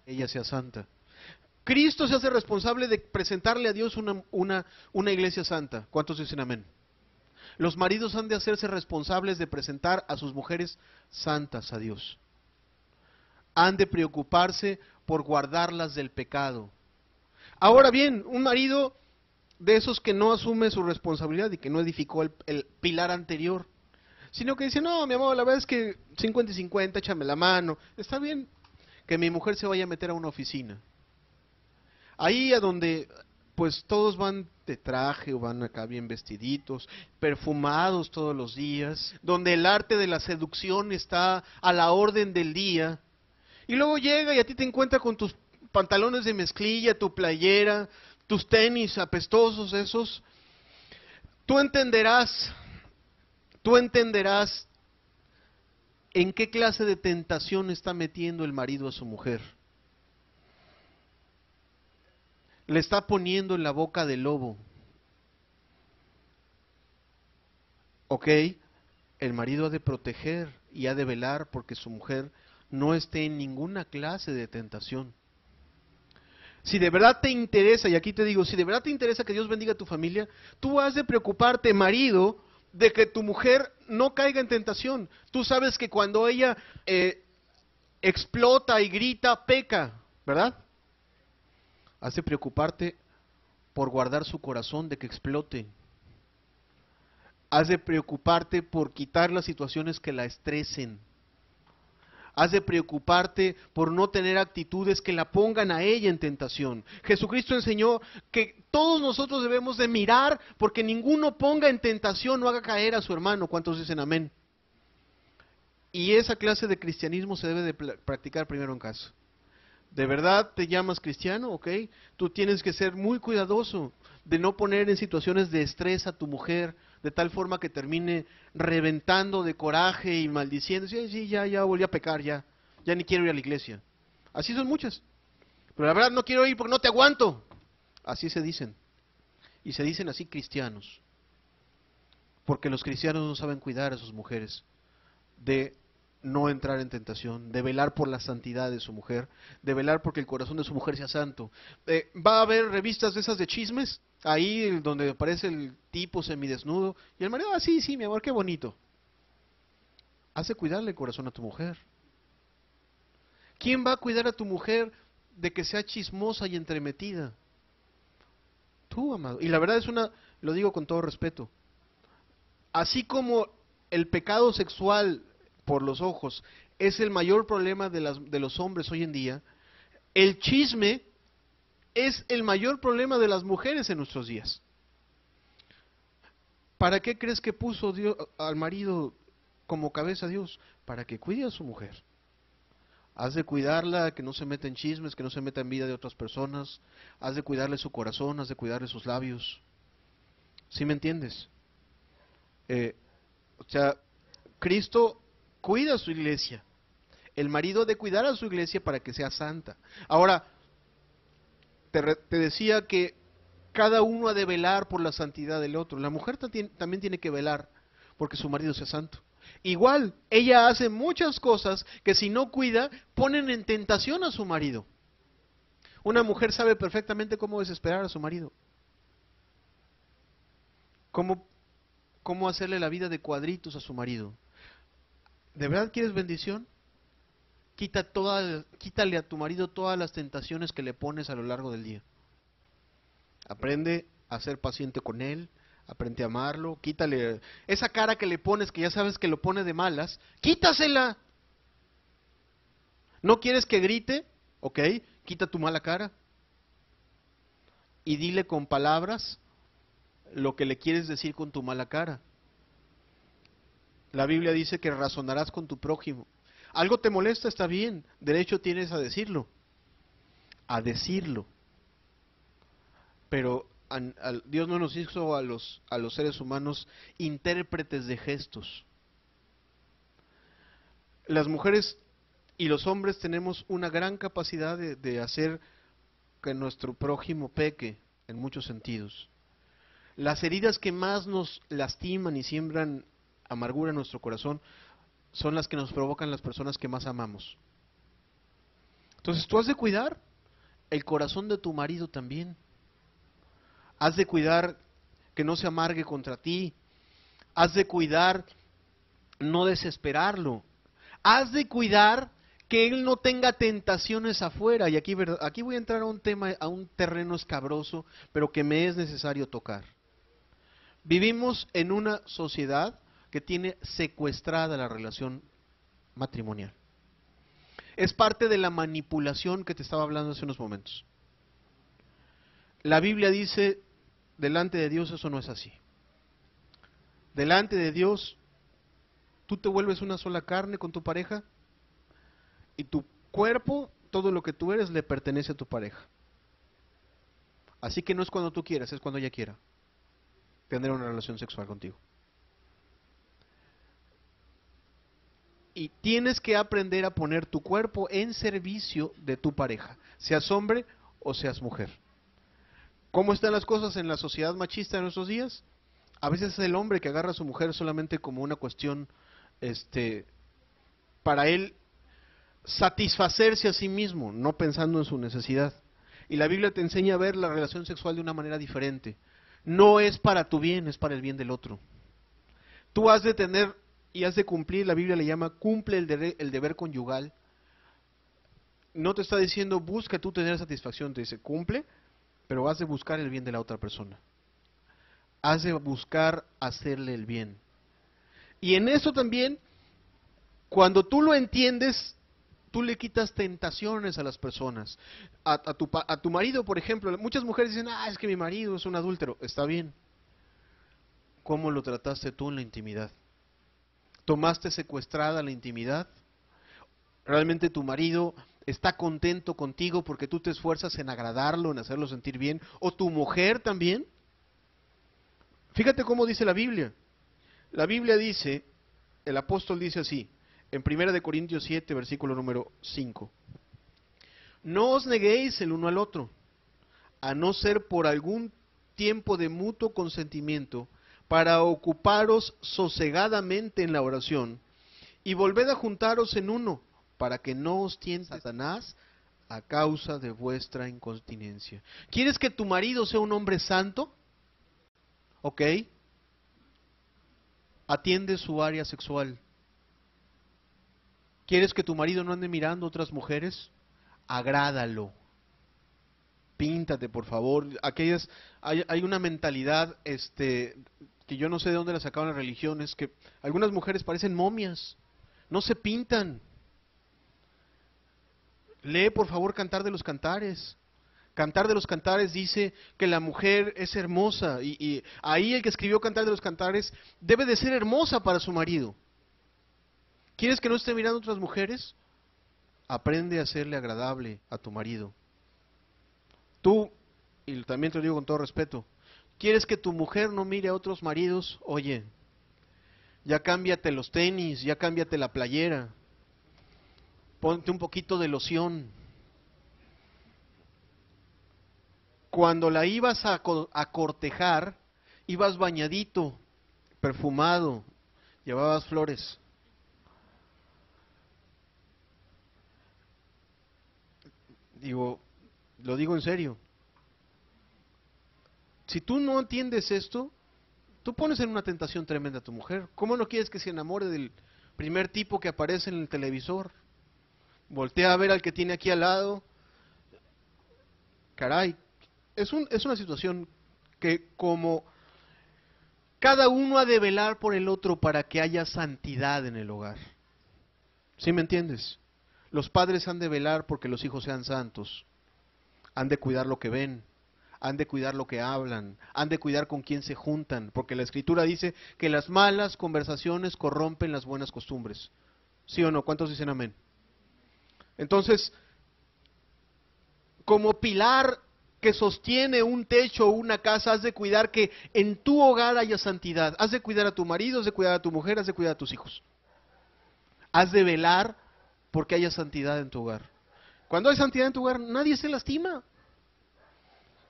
Ella sea santa. Cristo se hace responsable de presentarle a Dios una iglesia santa. ¿Cuántos dicen amén? Los maridos han de hacerse responsables de presentar a sus mujeres santas a Dios. Han de preocuparse por guardarlas del pecado. Ahora bien, un marido de esos que no asume su responsabilidad y que no edificó el pilar anterior, sino que dice: no, mi amor, la verdad es que 50 y 50, échame la mano. Está bien que mi mujer se vaya a meter a una oficina, ahí a donde pues todos van de traje o van acá bien vestiditos, perfumados todos los días, donde el arte de la seducción está a la orden del día. Y luego llega y a ti te encuentra con tus pantalones de mezclilla, tu playera, tus tenis apestosos esos. Tú entenderás en qué clase de tentación está metiendo el marido a su mujer. Le está poniendo en la boca del lobo. ¿Ok? El marido ha de proteger y ha de velar porque su mujer no esté en ninguna clase de tentación. Si de verdad te interesa, y aquí te digo, si de verdad te interesa que Dios bendiga a tu familia, tú has de preocuparte, marido, de que tu mujer no caiga en tentación. Tú sabes que cuando ella explota y grita, peca, ¿verdad? Has de preocuparte por guardar su corazón de que explote. Has de preocuparte por quitar las situaciones que la estresen. Has de preocuparte por no tener actitudes que la pongan a ella en tentación. Jesucristo enseñó que todos nosotros debemos de mirar porque ninguno ponga en tentación o haga caer a su hermano. ¿Cuántos dicen amén? Y esa clase de cristianismo se debe de practicar primero en casa. ¿De verdad te llamas cristiano? ¿Ok? Tú tienes que ser muy cuidadoso de no poner en situaciones de estrés a tu mujer, de tal forma que termine reventando de coraje y maldiciendo. Sí, sí, ya volví a pecar, ya ni quiero ir a la iglesia. Así son muchas. Pero la verdad no quiero ir porque no te aguanto. Así se dicen. Y se dicen así cristianos. Porque los cristianos no saben cuidar a sus mujeres de no entrar en tentación, de velar por la santidad de su mujer, de velar porque el corazón de su mujer sea santo. Va a haber revistas de esas de chismes, ahí donde aparece el tipo semidesnudo, y el marido: sí, mi amor, qué bonito. Hace cuidarle el corazón a tu mujer. ¿Quién va a cuidar a tu mujer de que sea chismosa y entremetida? Tú, amado. Y la verdad lo digo con todo respeto, así como el pecado sexual por los ojos es el mayor problema de los hombres hoy en día, el chisme es el mayor problema de las mujeres en nuestros días. ¿Para qué crees que puso Dios al marido como cabeza a Dios? Para que cuide a su mujer. Has de cuidarla, que no se meta en chismes, que no se meta en vida de otras personas. Has de cuidarle su corazón, has de cuidarle sus labios. ¿Sí me entiendes? O sea, Cristo cuida a su iglesia. El marido ha de cuidar a su iglesia para que sea santa. Ahora, te decía que cada uno ha de velar por la santidad del otro. La mujer también tiene que velar porque su marido sea santo. Igual, ella hace muchas cosas que si no cuida, ponen en tentación a su marido. Una mujer sabe perfectamente cómo desesperar a su marido. Cómo hacerle la vida de cuadritos a su marido. ¿De verdad quieres bendición? Quítale a tu marido todas las tentaciones que le pones a lo largo del día. Aprende a ser paciente con él, aprende a amarlo, quítale esa cara que le pones que ya sabes que lo pone de malas, quítasela. ¿No quieres que grite? Ok, quita tu mala cara y dile con palabras lo que le quieres decir con tu mala cara. La Biblia dice que razonarás con tu prójimo. Algo te molesta, está bien, derecho tienes a decirlo. A decirlo. Pero Dios no nos hizo a los seres humanos intérpretes de gestos. Las mujeres y los hombres tenemos una gran capacidad de hacer que nuestro prójimo peque en muchos sentidos. Las heridas que más nos lastiman y siembran amargura en nuestro corazón son las que nos provocan las personas que más amamos. Entonces tú has de cuidar el corazón de tu marido también. Has de cuidar que no se amargue contra ti. Has de cuidar no desesperarlo. Has de cuidar que él no tenga tentaciones afuera. Y aquí voy a entrar a un tema, a un terreno escabroso, pero que me es necesario tocar. Vivimos en una sociedad que tiene secuestrada la relación matrimonial. Es parte de la manipulación que te estaba hablando hace unos momentos. La Biblia dice, delante de Dios eso no es así. Delante de Dios, tú te vuelves una sola carne con tu pareja y tu cuerpo, todo lo que tú eres, le pertenece a tu pareja. Así que no es cuando tú quieras, es cuando ella quiera tener una relación sexual contigo. Y tienes que aprender a poner tu cuerpo en servicio de tu pareja, seas hombre o seas mujer. ¿Cómo están las cosas en la sociedad machista de nuestros días? A veces es el hombre que agarra a su mujer solamente como una cuestión, para él satisfacerse a sí mismo, no pensando en su necesidad. Y la Biblia te enseña a ver la relación sexual de una manera diferente. No es para tu bien, es para el bien del otro. Tú has de tener y has de cumplir, la Biblia le llama, cumple el deber conyugal. No te está diciendo busca tú tener satisfacción, te dice cumple, pero has de buscar el bien de la otra persona. Has de buscar hacerle el bien. Y en eso también, cuando tú lo entiendes, tú le quitas tentaciones a las personas. A tu marido, por ejemplo, muchas mujeres dicen, es que mi marido es un adúltero. Está bien. ¿Cómo lo trataste tú en la intimidad? ¿Tomaste secuestrada la intimidad? ¿Realmente tu marido está contento contigo porque tú te esfuerzas en agradarlo, en hacerlo sentir bien? ¿O tu mujer también? Fíjate cómo dice la Biblia. La Biblia dice, el apóstol dice así, en 1 Corintios 7, versículo número 5. No os neguéis el uno al otro, a no ser por algún tiempo de mutuo consentimiento, para ocuparos sosegadamente en la oración, y volved a juntaros en uno, para que no os tiente Satanás a causa de vuestra incontinencia. ¿Quieres que tu marido sea un hombre santo? Ok. Atiende su área sexual. ¿Quieres que tu marido no ande mirando a otras mujeres? Agrádalo. Píntate, por favor. Hay una mentalidad que yo no sé de dónde la sacaron las religiones, que algunas mujeres parecen momias, no se pintan. Lee, por favor, Cantar de los Cantares. Cantar de los Cantares dice que la mujer es hermosa y ahí el que escribió Cantar de los Cantares debe de ser hermosa para su marido. ¿Quieres que no esté mirando a otras mujeres? aprende a serle agradable a tu marido. Tú, y también te lo digo con todo respeto, ¿quieres que tu mujer no mire a otros maridos? Oye, ya cámbiate los tenis, ya cámbiate la playera, ponte un poquito de loción. Cuando la ibas a cortejar, ibas bañadito, perfumado, llevabas flores. Digo, lo digo en serio. Si tú no entiendes esto, tú pones en una tentación tremenda a tu mujer. ¿Cómo no quieres que se enamore del primer tipo que aparece en el televisor? Voltea a ver al que tiene aquí al lado. Caray, es una situación que como cada uno ha de velar por el otro para que haya santidad en el hogar. ¿Sí me entiendes? Los padres han de velar porque los hijos sean santos. Han de cuidar lo que ven, han de cuidar lo que hablan, han de cuidar con quién se juntan, porque la Escritura dice que las malas conversaciones corrompen las buenas costumbres. ¿Sí o no? ¿Cuántos dicen amén? Entonces, como pilar que sostiene un techo o una casa, has de cuidar que en tu hogar haya santidad. Has de cuidar a tu marido, has de cuidar a tu mujer, has de cuidar a tus hijos. Has de velar porque haya santidad en tu hogar. Cuando hay santidad en tu hogar, nadie se lastima.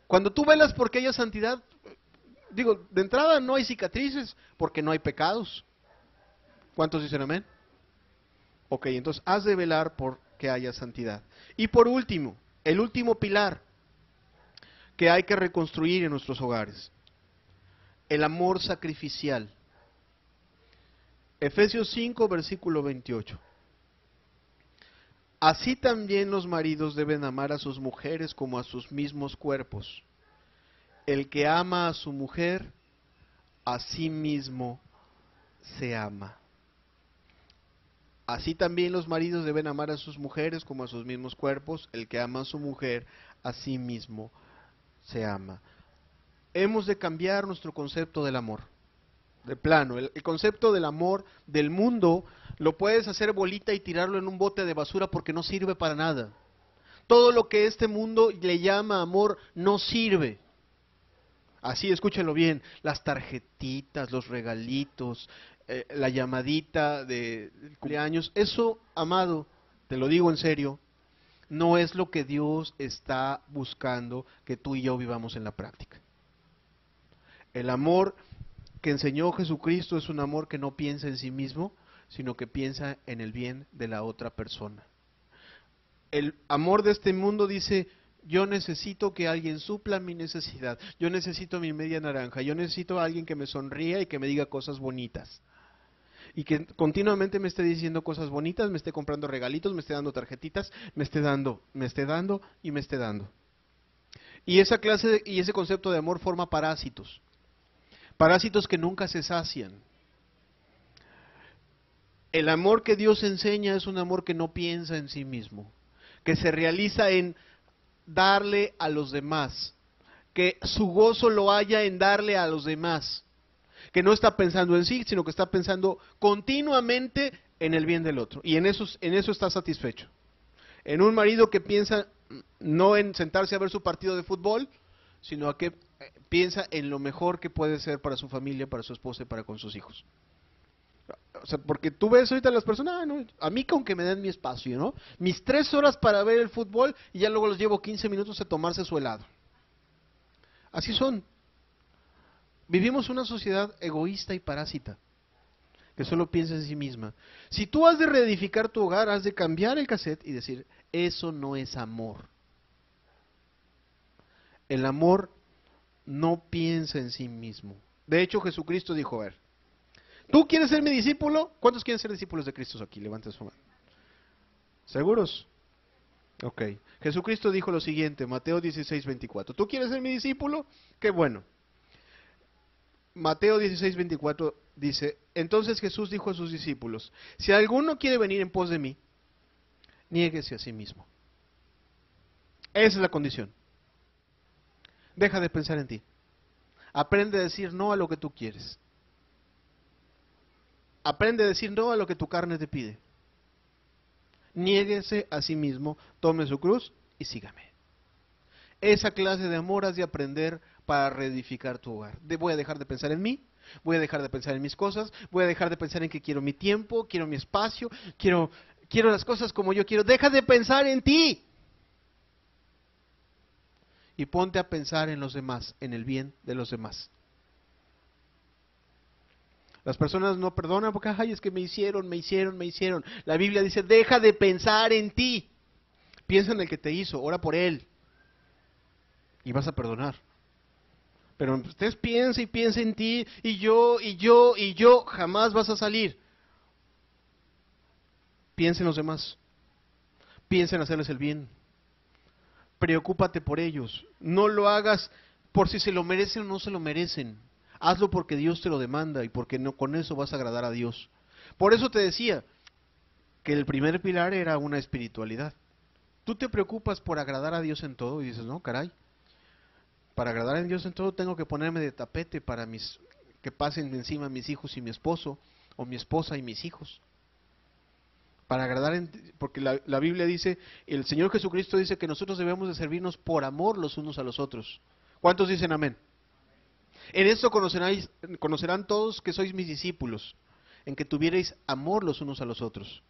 Cuando tú velas porque haya santidad, digo, de entrada no hay cicatrices porque no hay pecados. ¿Cuántos dicen amén? Ok, entonces has de velar por que haya santidad. Y por último, el último pilar que hay que reconstruir en nuestros hogares, el amor sacrificial. Efesios 5, versículo 28. Así también los maridos deben amar a sus mujeres como a sus mismos cuerpos. El que ama a su mujer, a sí mismo se ama. Así también los maridos deben amar a sus mujeres como a sus mismos cuerpos. El que ama a su mujer, a sí mismo se ama. Hemos de cambiar nuestro concepto del amor. De plano, el concepto del amor del mundo lo puedes hacer bolita y tirarlo en un bote de basura porque no sirve para nada. Todo lo que este mundo le llama amor no sirve. Así, escúchenlo bien, las tarjetitas, los regalitos, la llamadita de cumpleaños, eso, amado, te lo digo en serio, no es lo que Dios está buscando que tú y yo vivamos en la práctica. El amor que enseñó Jesucristo es un amor que no piensa en sí mismo, sino que piensa en el bien de la otra persona. El amor de este mundo dice, yo necesito que alguien supla mi necesidad, yo necesito mi media naranja, yo necesito a alguien que me sonría y que me diga cosas bonitas. Y que continuamente me esté diciendo cosas bonitas, me esté comprando regalitos, me esté dando tarjetitas, me esté dando y me esté dando. Y esa clase y ese concepto de amor forma parásitos. Parásitos que nunca se sacian. El amor que Dios enseña es un amor que no piensa en sí mismo, que se realiza en darle a los demás, que su gozo lo haya en darle a los demás, que no está pensando en sí, sino que está pensando continuamente en el bien del otro, y en eso está satisfecho. En un marido que piensa no en sentarse a ver su partido de fútbol, sino a que piensa en lo mejor que puede ser para su familia, para su esposa y para con sus hijos. O sea, porque tú ves ahorita a las personas, no, a mí con que me den mi espacio, ¿no? Mis 3 horas para ver el fútbol y ya luego los llevo 15 minutos a tomarse su helado. Así son. Vivimos una sociedad egoísta y parásita, que solo piensa en sí misma. Si tú has de reedificar tu hogar, has de cambiar el cassette y decir, eso no es amor. El amor no piensa en sí mismo. De hecho, Jesucristo dijo, a ver, ¿tú quieres ser mi discípulo? ¿Cuántos quieren ser discípulos de Cristo aquí? Levanten su mano. ¿Seguros? Ok. Jesucristo dijo lo siguiente, Mateo 16, 24. ¿Tú quieres ser mi discípulo? Qué bueno. Mateo 16, 24 dice, entonces Jesús dijo a sus discípulos, si alguno quiere venir en pos de mí, niéguese a sí mismo. Esa es la condición. Deja de pensar en ti. Aprende a decir no a lo que tú quieres. Aprende a decir no a lo que tu carne te pide. Niéguese a sí mismo, tome su cruz y sígame. Esa clase de amor has de aprender para reedificar tu hogar. Voy a dejar de pensar en mí, voy a dejar de pensar en mis cosas, voy a dejar de pensar en que quiero mi tiempo, quiero mi espacio, quiero las cosas como yo quiero. Deja de pensar en ti y ponte a pensar en los demás, en el bien de los demás. Las personas no perdonan porque, ay, es que me hicieron. La Biblia dice, deja de pensar en ti. Piensa en el que te hizo, ora por él y vas a perdonar. Pero ustedes piensa y piensa en ti y yo, jamás vas a salir. Piensa en los demás. Piensa en hacerles el bien. Preocúpate por ellos. No lo hagas por si se lo merecen o no se lo merecen. Hazlo porque Dios te lo demanda y porque no, con eso vas a agradar a Dios. Por eso te decía que el primer pilar era una espiritualidad. Tú te preocupas por agradar a Dios en todo y dices, no, caray, para agradar a Dios en todo tengo que ponerme de tapete para que pasen de encima mis hijos y mi esposo, o mi esposa y mis hijos. Para agradar, porque la Biblia dice, el Señor Jesucristo dice que nosotros debemos de servirnos por amor los unos a los otros. ¿Cuántos dicen amén? En esto conocerán todos que sois mis discípulos, en que tuvierais amor los unos a los otros.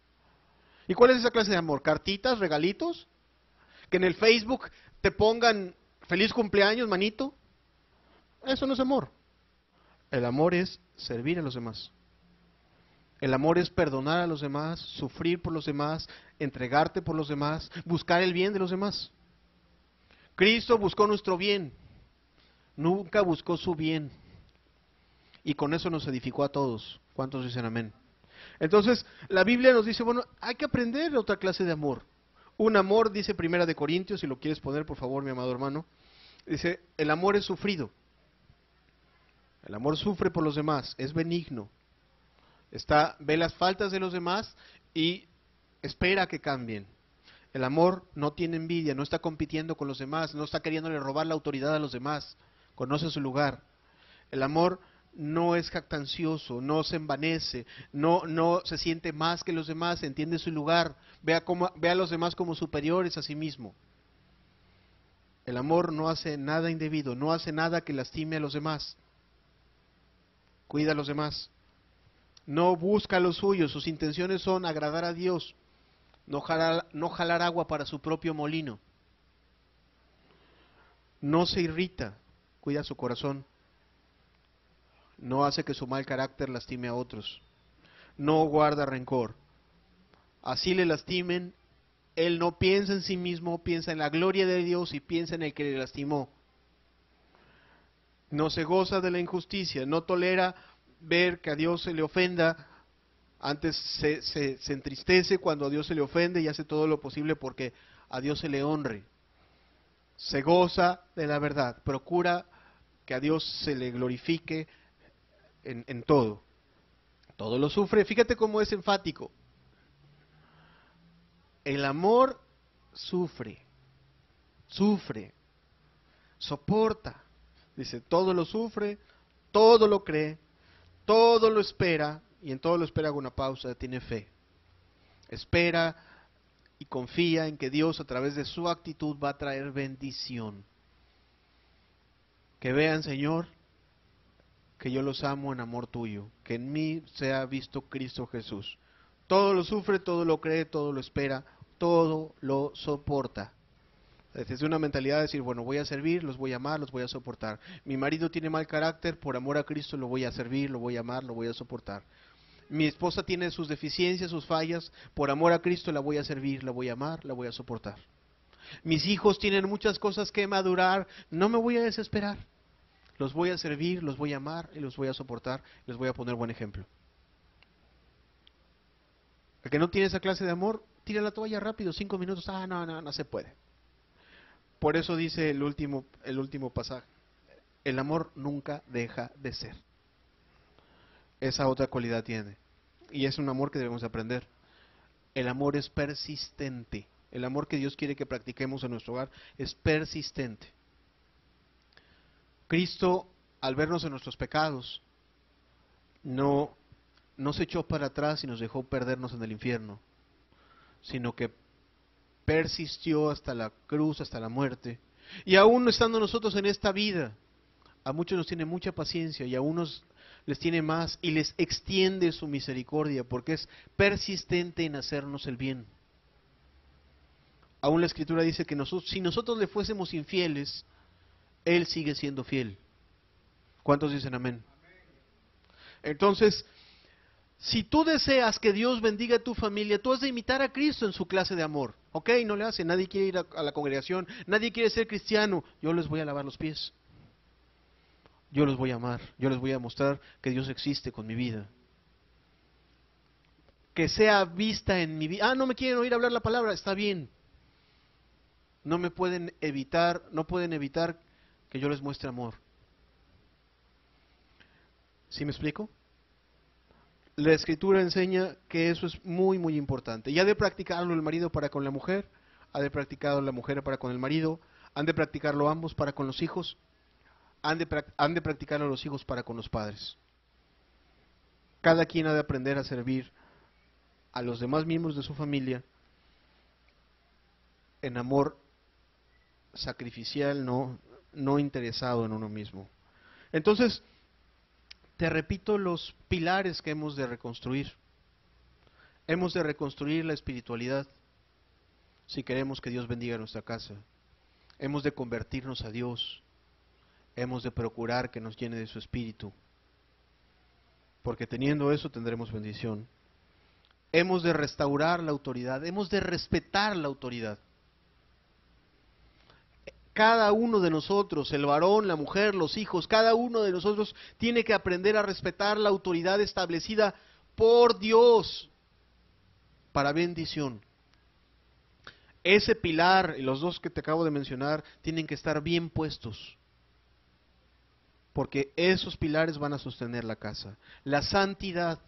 ¿Y cuál es esa clase de amor? ¿Cartitas, regalitos? ¿Que en el Facebook te pongan feliz cumpleaños, manito? Eso no es amor. El amor es servir a los demás. El amor es perdonar a los demás, sufrir por los demás, entregarte por los demás, buscar el bien de los demás. Cristo buscó nuestro bien, nunca buscó su bien. Y con eso nos edificó a todos. ¿Cuántos dicen amén? Entonces, la Biblia nos dice, bueno, hay que aprender otra clase de amor. Un amor, dice Primera de Corintios, si lo quieres poner, por favor, mi amado hermano, dice, el amor es sufrido. El amor sufre por los demás, es benigno. Ve las faltas de los demás y espera que cambien. El amor no tiene envidia, no está compitiendo con los demás, no está queriéndole robar la autoridad a los demás, conoce su lugar. El amor no es jactancioso, no se envanece, no se siente más que los demás, entiende su lugar, ve a los demás como superiores a sí mismo. El amor no hace nada indebido, no hace nada que lastime a los demás, cuida a los demás, no busca lo suyo, sus intenciones son agradar a Dios, no jalar agua para su propio molino, no se irrita, cuida su corazón, no hace que su mal carácter lastime a otros, no guarda rencor. Así le lastimen, él no piensa en sí mismo, piensa en la gloria de Dios y piensa en el que le lastimó. No se goza de la injusticia, no tolera ver que a Dios se le ofenda, antes se entristece cuando a Dios se le ofende y hace todo lo posible porque a Dios se le honre. Se goza de la verdad, procura que a Dios se le glorifique en todo. Todo lo sufre. Fíjate cómo es enfático. El amor sufre, soporta. Dice, todo lo sufre, todo lo cree, todo lo espera, y en todo lo espera hago una pausa, tiene fe. Espera y confía en que Dios a través de su actitud va a traer bendición. Que vean, Señor, que yo los amo en amor tuyo, que en mí sea visto Cristo Jesús. Todo lo sufre, todo lo cree, todo lo espera, todo lo soporta. Desde una mentalidad de decir, bueno, voy a servir, los voy a amar, los voy a soportar. Mi marido tiene mal carácter, por amor a Cristo lo voy a servir, lo voy a amar, lo voy a soportar. Mi esposa tiene sus deficiencias, sus fallas, por amor a Cristo la voy a servir, la voy a amar, la voy a soportar. Mis hijos tienen muchas cosas que madurar, no me voy a desesperar. Los voy a servir, los voy a amar y los voy a soportar, les voy a poner buen ejemplo. El que no tiene esa clase de amor, tira la toalla rápido, 5 minutos, no se puede. Por eso dice el último pasaje, el amor nunca deja de ser. Esa otra cualidad tiene, y es un amor que debemos aprender. El amor es persistente, el amor que Dios quiere que practiquemos en nuestro hogar es persistente. Cristo, al vernos en nuestros pecados, no se echó para atrás y nos dejó perdernos en el infierno, sino que persistió hasta la cruz, hasta la muerte. Y aún estando nosotros en esta vida, a muchos nos tiene mucha paciencia y a unos les tiene más y les extiende su misericordia porque es persistente en hacernos el bien. Aún la Escritura dice que si nosotros le fuésemos infieles, Él sigue siendo fiel. ¿Cuántos dicen amén? Entonces, si tú deseas que Dios bendiga a tu familia, tú has de imitar a Cristo en su clase de amor. Ok, no le hace, nadie quiere ir a la congregación, nadie quiere ser cristiano. Yo les voy a lavar los pies. Yo los voy a amar, yo les voy a mostrar que Dios existe con mi vida. Que sea vista en mi vida. Ah, no me quieren oír hablar la palabra, está bien. No me pueden evitar, no pueden evitar que yo les muestre amor. ¿Sí me explico? La Escritura enseña que eso es muy, muy importante. Y ha de practicarlo el marido para con la mujer, ha de practicarlo la mujer para con el marido, han de practicarlo ambos para con los hijos, han de practicarlo los hijos para con los padres. Cada quien ha de aprender a servir a los demás miembros de su familia en amor sacrificial, no interesado en uno mismo. Entonces, te repito los pilares que hemos de reconstruir. Hemos de reconstruir la espiritualidad si queremos que Dios bendiga nuestra casa. Hemos de convertirnos a Dios. Hemos de procurar que nos llene de su espíritu, porque teniendo eso tendremos bendición. Hemos de restaurar la autoridad, hemos de respetar la autoridad. Cada uno de nosotros, el varón, la mujer, los hijos, cada uno de nosotros tiene que aprender a respetar la autoridad establecida por Dios para bendición. Ese pilar y los dos que te acabo de mencionar tienen que estar bien puestos, porque esos pilares van a sostener la casa. La santidad.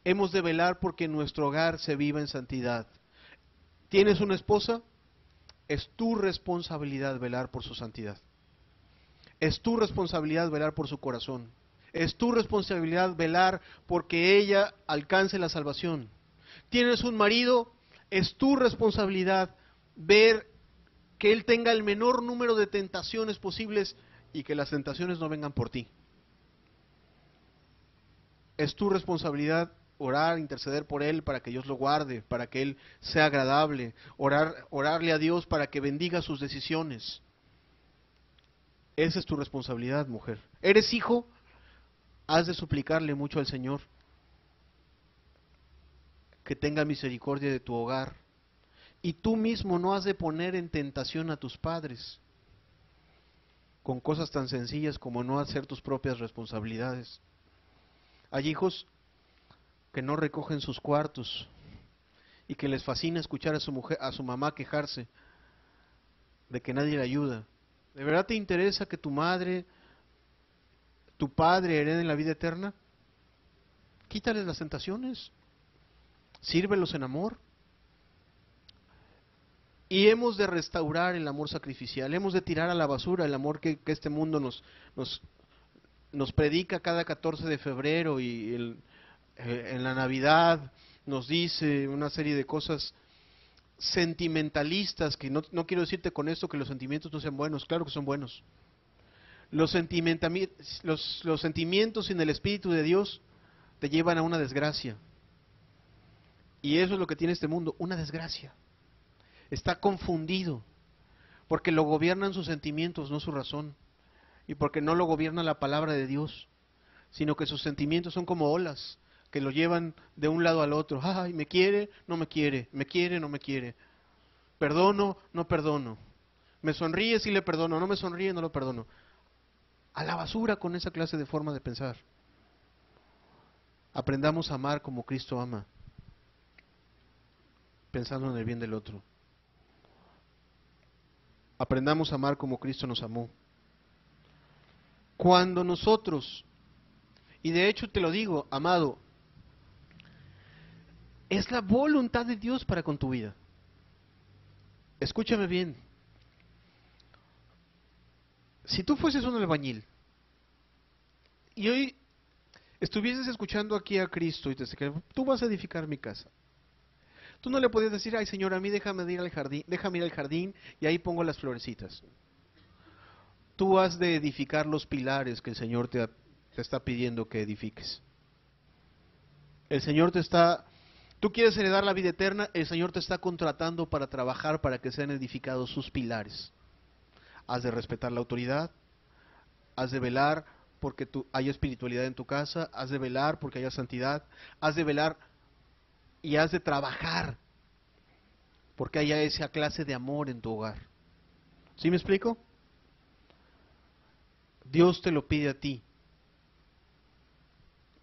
Hemos de velar porque nuestro hogar se viva en santidad. ¿Tienes una esposa? Es tu responsabilidad velar por su santidad. Es tu responsabilidad velar por su corazón. Es tu responsabilidad velar porque ella alcance la salvación. ¿Tienes un marido? Es tu responsabilidad ver que él tenga el menor número de tentaciones posibles y que las tentaciones no vengan por ti. Es tu responsabilidad orar, interceder por él para que Dios lo guarde, para que él sea agradable, orarle a Dios para que bendiga sus decisiones. Esa es tu responsabilidad, mujer. ¿Eres hijo? Has de suplicarle mucho al Señor que tenga misericordia de tu hogar. Y tú mismo no has de poner en tentación a tus padres con cosas tan sencillas como no hacer tus propias responsabilidades. Hay hijos que no recogen sus cuartos y que les fascina escuchar a su mamá quejarse de que nadie le ayuda. ¿De verdad te interesa que tu madre, tu padre hereden la vida eterna? Quítales las tentaciones, sírvelos en amor. Y hemos de restaurar el amor sacrificial, hemos de tirar a la basura el amor que este mundo nos predica cada 14 de febrero y en la Navidad nos dice una serie de cosas sentimentalistas, que no quiero decirte con esto que los sentimientos no sean buenos, claro que son buenos. Los sentimientos sin el Espíritu de Dios te llevan a una desgracia. Y eso es lo que tiene este mundo, una desgracia. Está confundido, porque lo gobiernan sus sentimientos, no su razón, y porque no lo gobierna la palabra de Dios, sino que sus sentimientos son como olas, que lo llevan de un lado al otro. Ay, me quiere, no me quiere, me quiere, no me quiere, perdono, no perdono, me sonríe, sí le perdono, no me sonríe, no lo perdono. A la basura con esa clase de forma de pensar. Aprendamos a amar como Cristo ama, pensando en el bien del otro. Aprendamos a amar como Cristo nos amó. Cuando nosotros, y de hecho te lo digo, amado, es la voluntad de Dios para con tu vida. Escúchame bien. Si tú fueses un albañil y hoy estuvieses escuchando aquí a Cristo y te dijera, tú vas a edificar mi casa, Tú no le podías decir, ay Señor, a mí déjame ir al jardín y ahí pongo las florecitas. Tú has de edificar los pilares que el Señor te está pidiendo que edifiques. El Señor tú quieres heredar la vida eterna, el Señor te está contratando para trabajar para que sean edificados sus pilares. Has de respetar la autoridad, has de velar porque haya espiritualidad en tu casa, has de velar porque haya santidad, has de velar y has de trabajar porque haya esa clase de amor en tu hogar. ¿Sí me explico? Dios te lo pide a ti.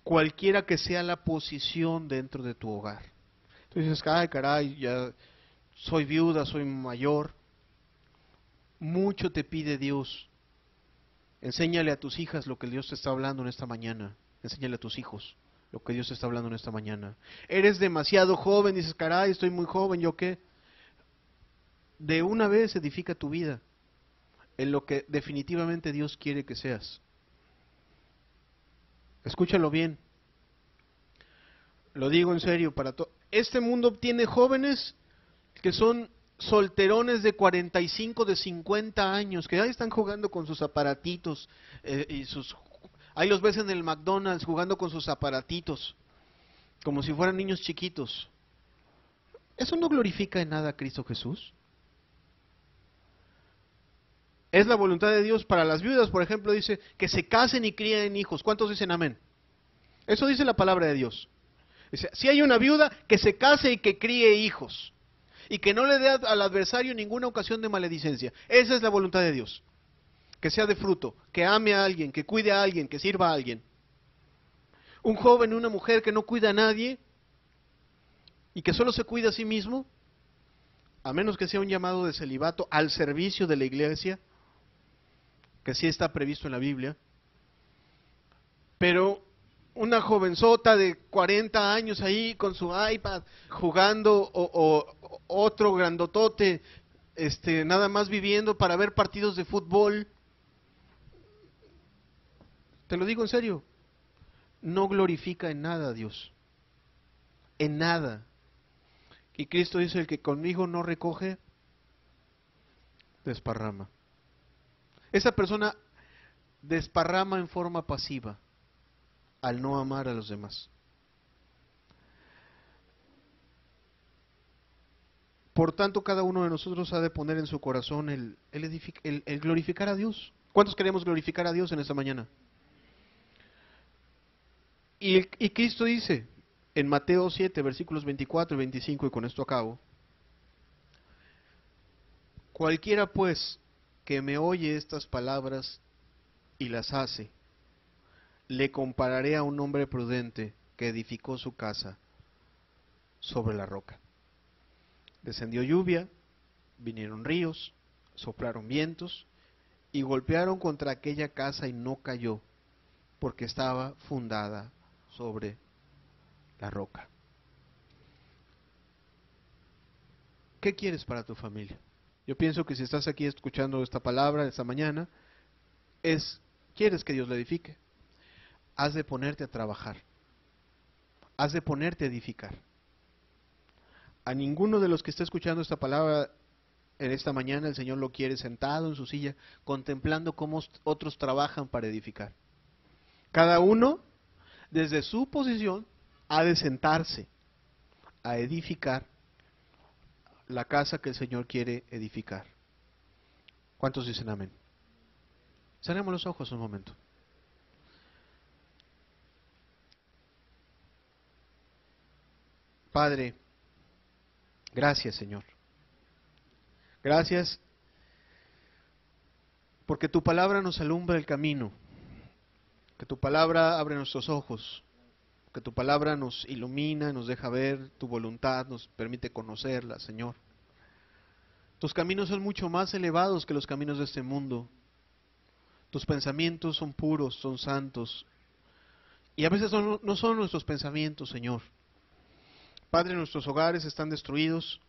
Cualquiera que sea la posición dentro de tu hogar. Tú dices, ay caray, ya soy viuda, soy mayor. Mucho te pide Dios. Enséñale a tus hijas lo que Dios te está hablando en esta mañana. Enséñale a tus hijos lo que Dios te está hablando en esta mañana. Eres demasiado joven, dices, caray, estoy muy joven, ¿yo qué? De una vez edifica tu vida en lo que definitivamente Dios quiere que seas. Escúchalo bien. Lo digo en serio para todo. Este mundo tiene jóvenes que son solterones de 45, de 50 años, que ahí están jugando con sus aparatitos ahí los ves en el McDonald's jugando con sus aparatitos, como si fueran niños chiquitos. ¿Eso no glorifica en nada a Cristo Jesús? Es la voluntad de Dios para las viudas, por ejemplo, dice que se casen y críen hijos. ¿Cuántos dicen amén? Eso dice la palabra de Dios. Dice, si hay una viuda, que se case y que críe hijos. Y que no le dé al adversario ninguna ocasión de maledicencia. Esa es la voluntad de Dios. Que sea de fruto, que ame a alguien, que cuide a alguien, que sirva a alguien. Un joven, una mujer que no cuida a nadie y que solo se cuida a sí mismo, a menos que sea un llamado de celibato al servicio de la iglesia, que sí está previsto en la Biblia, pero una jovenzota de 40 años ahí con su iPad jugando o otro grandotote nada más viviendo para ver partidos de fútbol, te lo digo en serio, no glorifica en nada a Dios, en nada. Y Cristo dice, el que conmigo no recoge, desparrama. Esa persona desparrama en forma pasiva al no amar a los demás. Por tanto, cada uno de nosotros ha de poner en su corazón el glorificar a Dios. ¿Cuántos queremos glorificar a Dios en esta mañana? Y Cristo dice en Mateo 7, versículos 24 y 25, y con esto acabo: cualquiera pues que me oye estas palabras y las hace, le compararé a un hombre prudente que edificó su casa sobre la roca. Descendió lluvia, vinieron ríos, soplaron vientos y golpearon contra aquella casa y no cayó, porque estaba fundada sobre la roca. ¿Qué quieres para tu familia? Yo pienso que si estás aquí escuchando esta palabra esta mañana, quieres que Dios la edifique. Has de ponerte a trabajar. Has de ponerte a edificar. A ninguno de los que está escuchando esta palabra en esta mañana el Señor lo quiere sentado en su silla, contemplando cómo otros trabajan para edificar. Cada uno, desde su posición, ha de sentarse a edificar la casa que el Señor quiere edificar. ¿Cuántos dicen amén? Cerremos los ojos un momento. Padre, gracias, Señor. Gracias porque tu palabra nos alumbra el camino, que tu palabra abre nuestros ojos, que tu palabra nos ilumina, nos deja ver tu voluntad, nos permite conocerla, Señor. Tus caminos son mucho más elevados que los caminos de este mundo. Tus pensamientos son puros, son santos. Y a veces no son nuestros pensamientos, Señor. Padre, nuestros hogares están destruidos.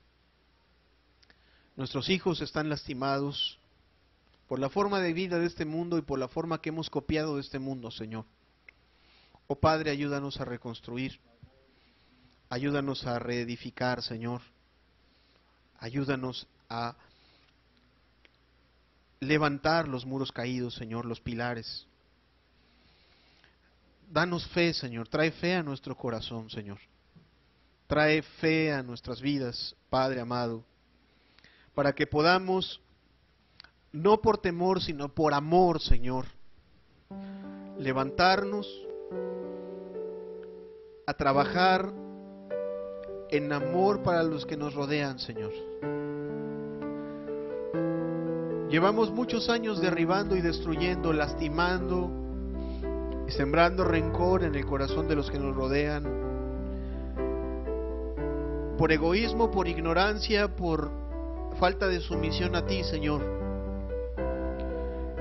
Nuestros hijos están lastimados por la forma de vida de este mundo y por la forma que hemos copiado de este mundo, Señor. Oh Padre, ayúdanos a reconstruir. Ayúdanos a reedificar, Señor. Ayúdanos a levantar los muros caídos, Señor, los pilares. Danos fe, Señor. Trae fe a nuestro corazón, Señor. Trae fe a nuestras vidas, Padre amado, para que podamos, no por temor, sino por amor, Señor, levantarnos a trabajar en amor para los que nos rodean, Señor. Llevamos muchos años derribando y destruyendo, lastimando y sembrando rencor en el corazón de los que nos rodean, por egoísmo, por ignorancia, por falta de sumisión a ti, Señor.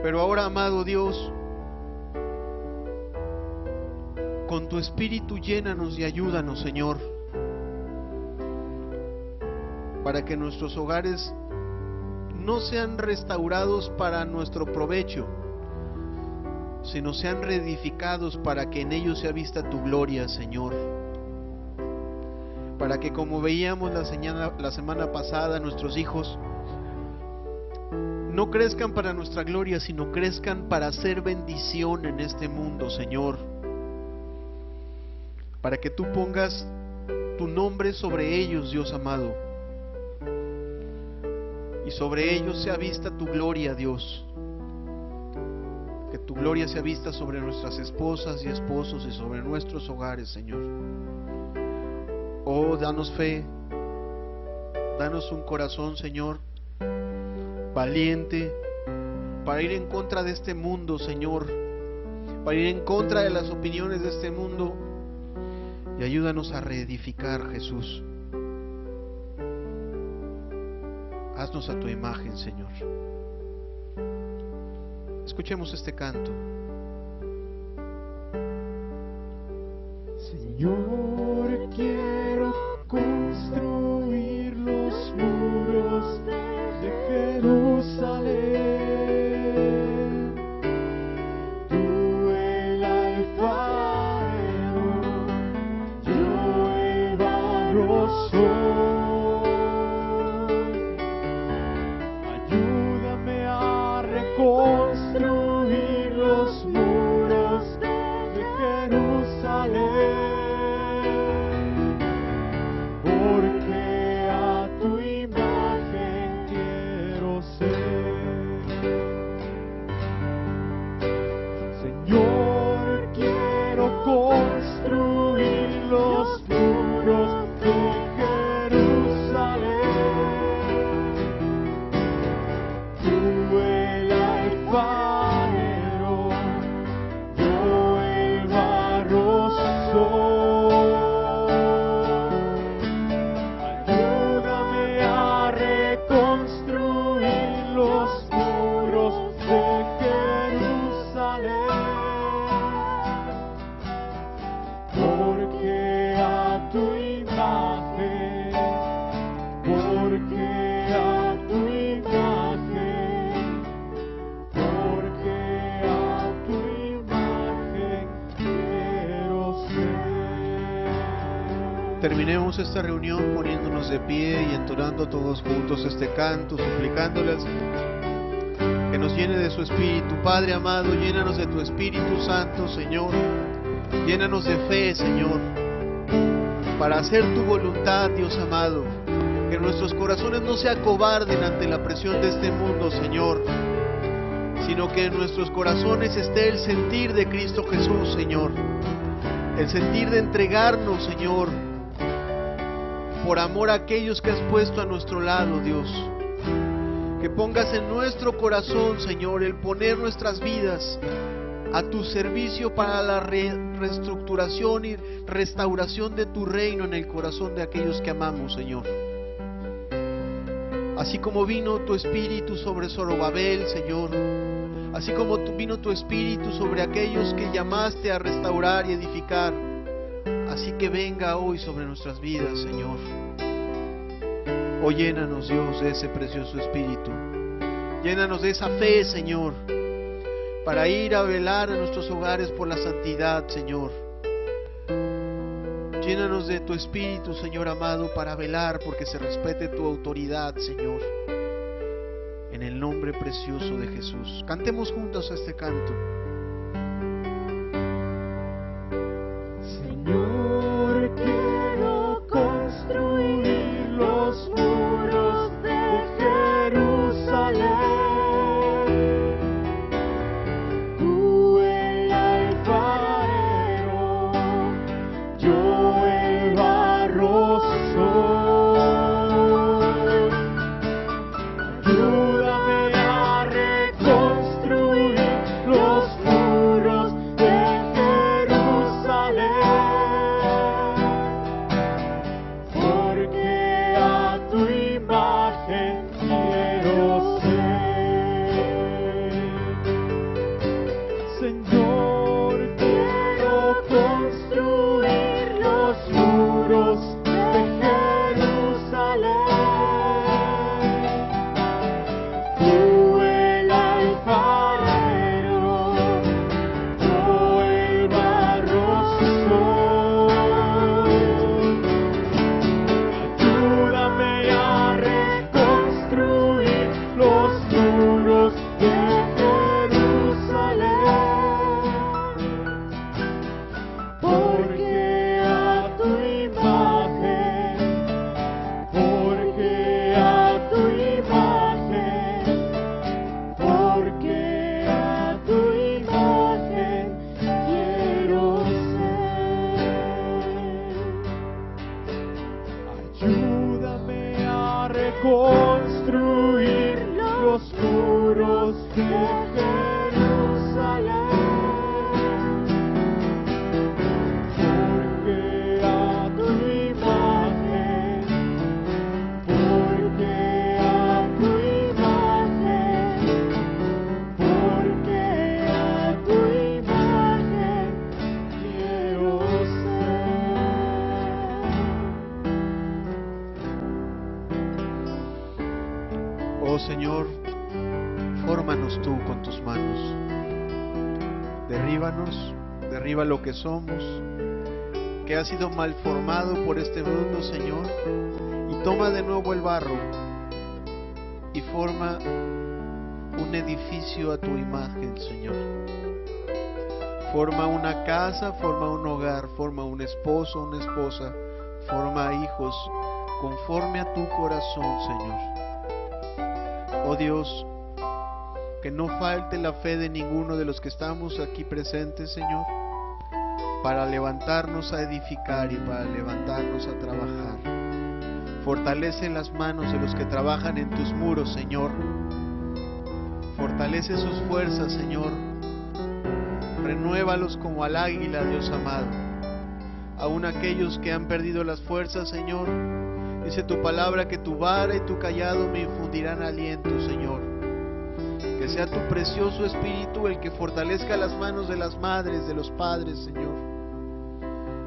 Pero ahora, amado Dios, con tu Espíritu llénanos y ayúdanos, Señor, para que nuestros hogares no sean restaurados para nuestro provecho, sino sean reedificados para que en ellos sea vista tu gloria, Señor. Para que, como veíamos la semana pasada, nuestros hijos no crezcan para nuestra gloria, sino crezcan para hacer bendición en este mundo, Señor. Para que tú pongas tu nombre sobre ellos, Dios amado, y sobre ellos sea vista tu gloria, Dios. Que tu gloria sea vista sobre nuestras esposas y esposos y sobre nuestros hogares, Señor. Oh, danos fe, danos un corazón, Señor, valiente, para ir en contra de este mundo, Señor, para ir en contra de las opiniones de este mundo, y ayúdanos a reedificar, Jesús. Haznos a tu imagen, Señor. Escuchemos este canto. Señor, quiero construir los muros de Jerusalén. Tú el alfarero, yo el barro soy. Ayúdame a reconstruir los muros de Jerusalén. Terminemos esta reunión poniéndonos de pie y entonando todos juntos este canto, suplicándole al Señor que nos llene de su Espíritu. Padre amado, llénanos de tu Espíritu Santo, Señor. Llénanos de fe, Señor, para hacer tu voluntad, Dios amado. Que nuestros corazones no se acobarden ante la presión de este mundo, Señor, sino que en nuestros corazones esté el sentir de Cristo Jesús, Señor. El sentir de entregarnos, Señor, por amor a aquellos que has puesto a nuestro lado, Dios. Que pongas en nuestro corazón, Señor, el poner nuestras vidas a tu servicio para la reestructuración y restauración de tu reino en el corazón de aquellos que amamos, Señor. Así como vino tu Espíritu sobre Zorobabel, Señor, así como vino tu Espíritu sobre aquellos que llamaste a restaurar y edificar, así que venga hoy sobre nuestras vidas, Señor. Oh, llénanos, Dios, de ese precioso Espíritu. Llénanos de esa fe, Señor, para ir a velar en nuestros hogares por la santidad, Señor. Llénanos de tu Espíritu, Señor amado, para velar porque se respete tu autoridad, Señor. En el nombre precioso de Jesús. Cantemos juntos este canto. Señor, quiero construir los muros de Jerusalén. Tú el alfarero, yo el barro soy. Ayúdame a reconstruir los muros de Jerusalén, porque a tu imagen quiero ser. Señor, quiero construir los muros de Jerusalén. Tú el alfarero, yo el barro soy. Ayúdame a reconstruir los muros de Jerusalén, porque a tu imagen, porque a tu imagen, porque a tu imagen quiero ser. Ayúdame a reconstruir los muros de Jerusalén, porque a tu imagen, porque a tu imagen, porque a tu imagen quiero ser. Oh Señor, fórmanos tú con tus manos. Derríbanos, derriba lo que somos, que ha sido mal formado por este mundo, Señor, y toma de nuevo el barro y forma un edificio a tu imagen, Señor. Forma una casa, forma un hogar, forma un esposo, una esposa, forma hijos conforme a tu corazón, Señor. Oh Dios, que no falte la fe de ninguno de los que estamos aquí presentes, Señor, para levantarnos a edificar y para levantarnos a trabajar. Fortalece las manos de los que trabajan en tus muros, Señor. Fortalece sus fuerzas, Señor. Renuévalos como al águila, Dios amado. Aún aquellos que han perdido las fuerzas, Señor, dice tu palabra que tu vara y tu callado me infundirán aliento, Señor. Que sea tu precioso Espíritu el que fortalezca las manos de las madres, de los padres, Señor.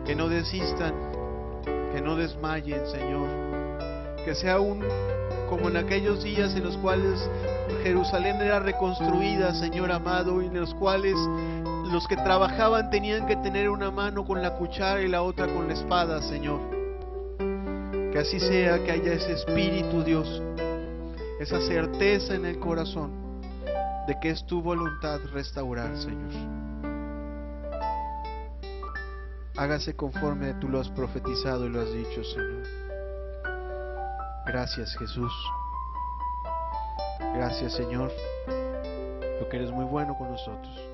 Que no desistan, que no desmayen, Señor. Que sea aún como en aquellos días en los cuales Jerusalén era reconstruida, Señor amado, y en los cuales los que trabajaban tenían que tener una mano con la cuchara y la otra con la espada, Señor. Que así sea, que haya ese espíritu, Dios, esa certeza en el corazón de que es tu voluntad restaurar, Señor. Hágase conforme tú lo has profetizado y lo has dicho, Señor. Gracias, Jesús. Gracias, Señor, porque eres muy bueno con nosotros.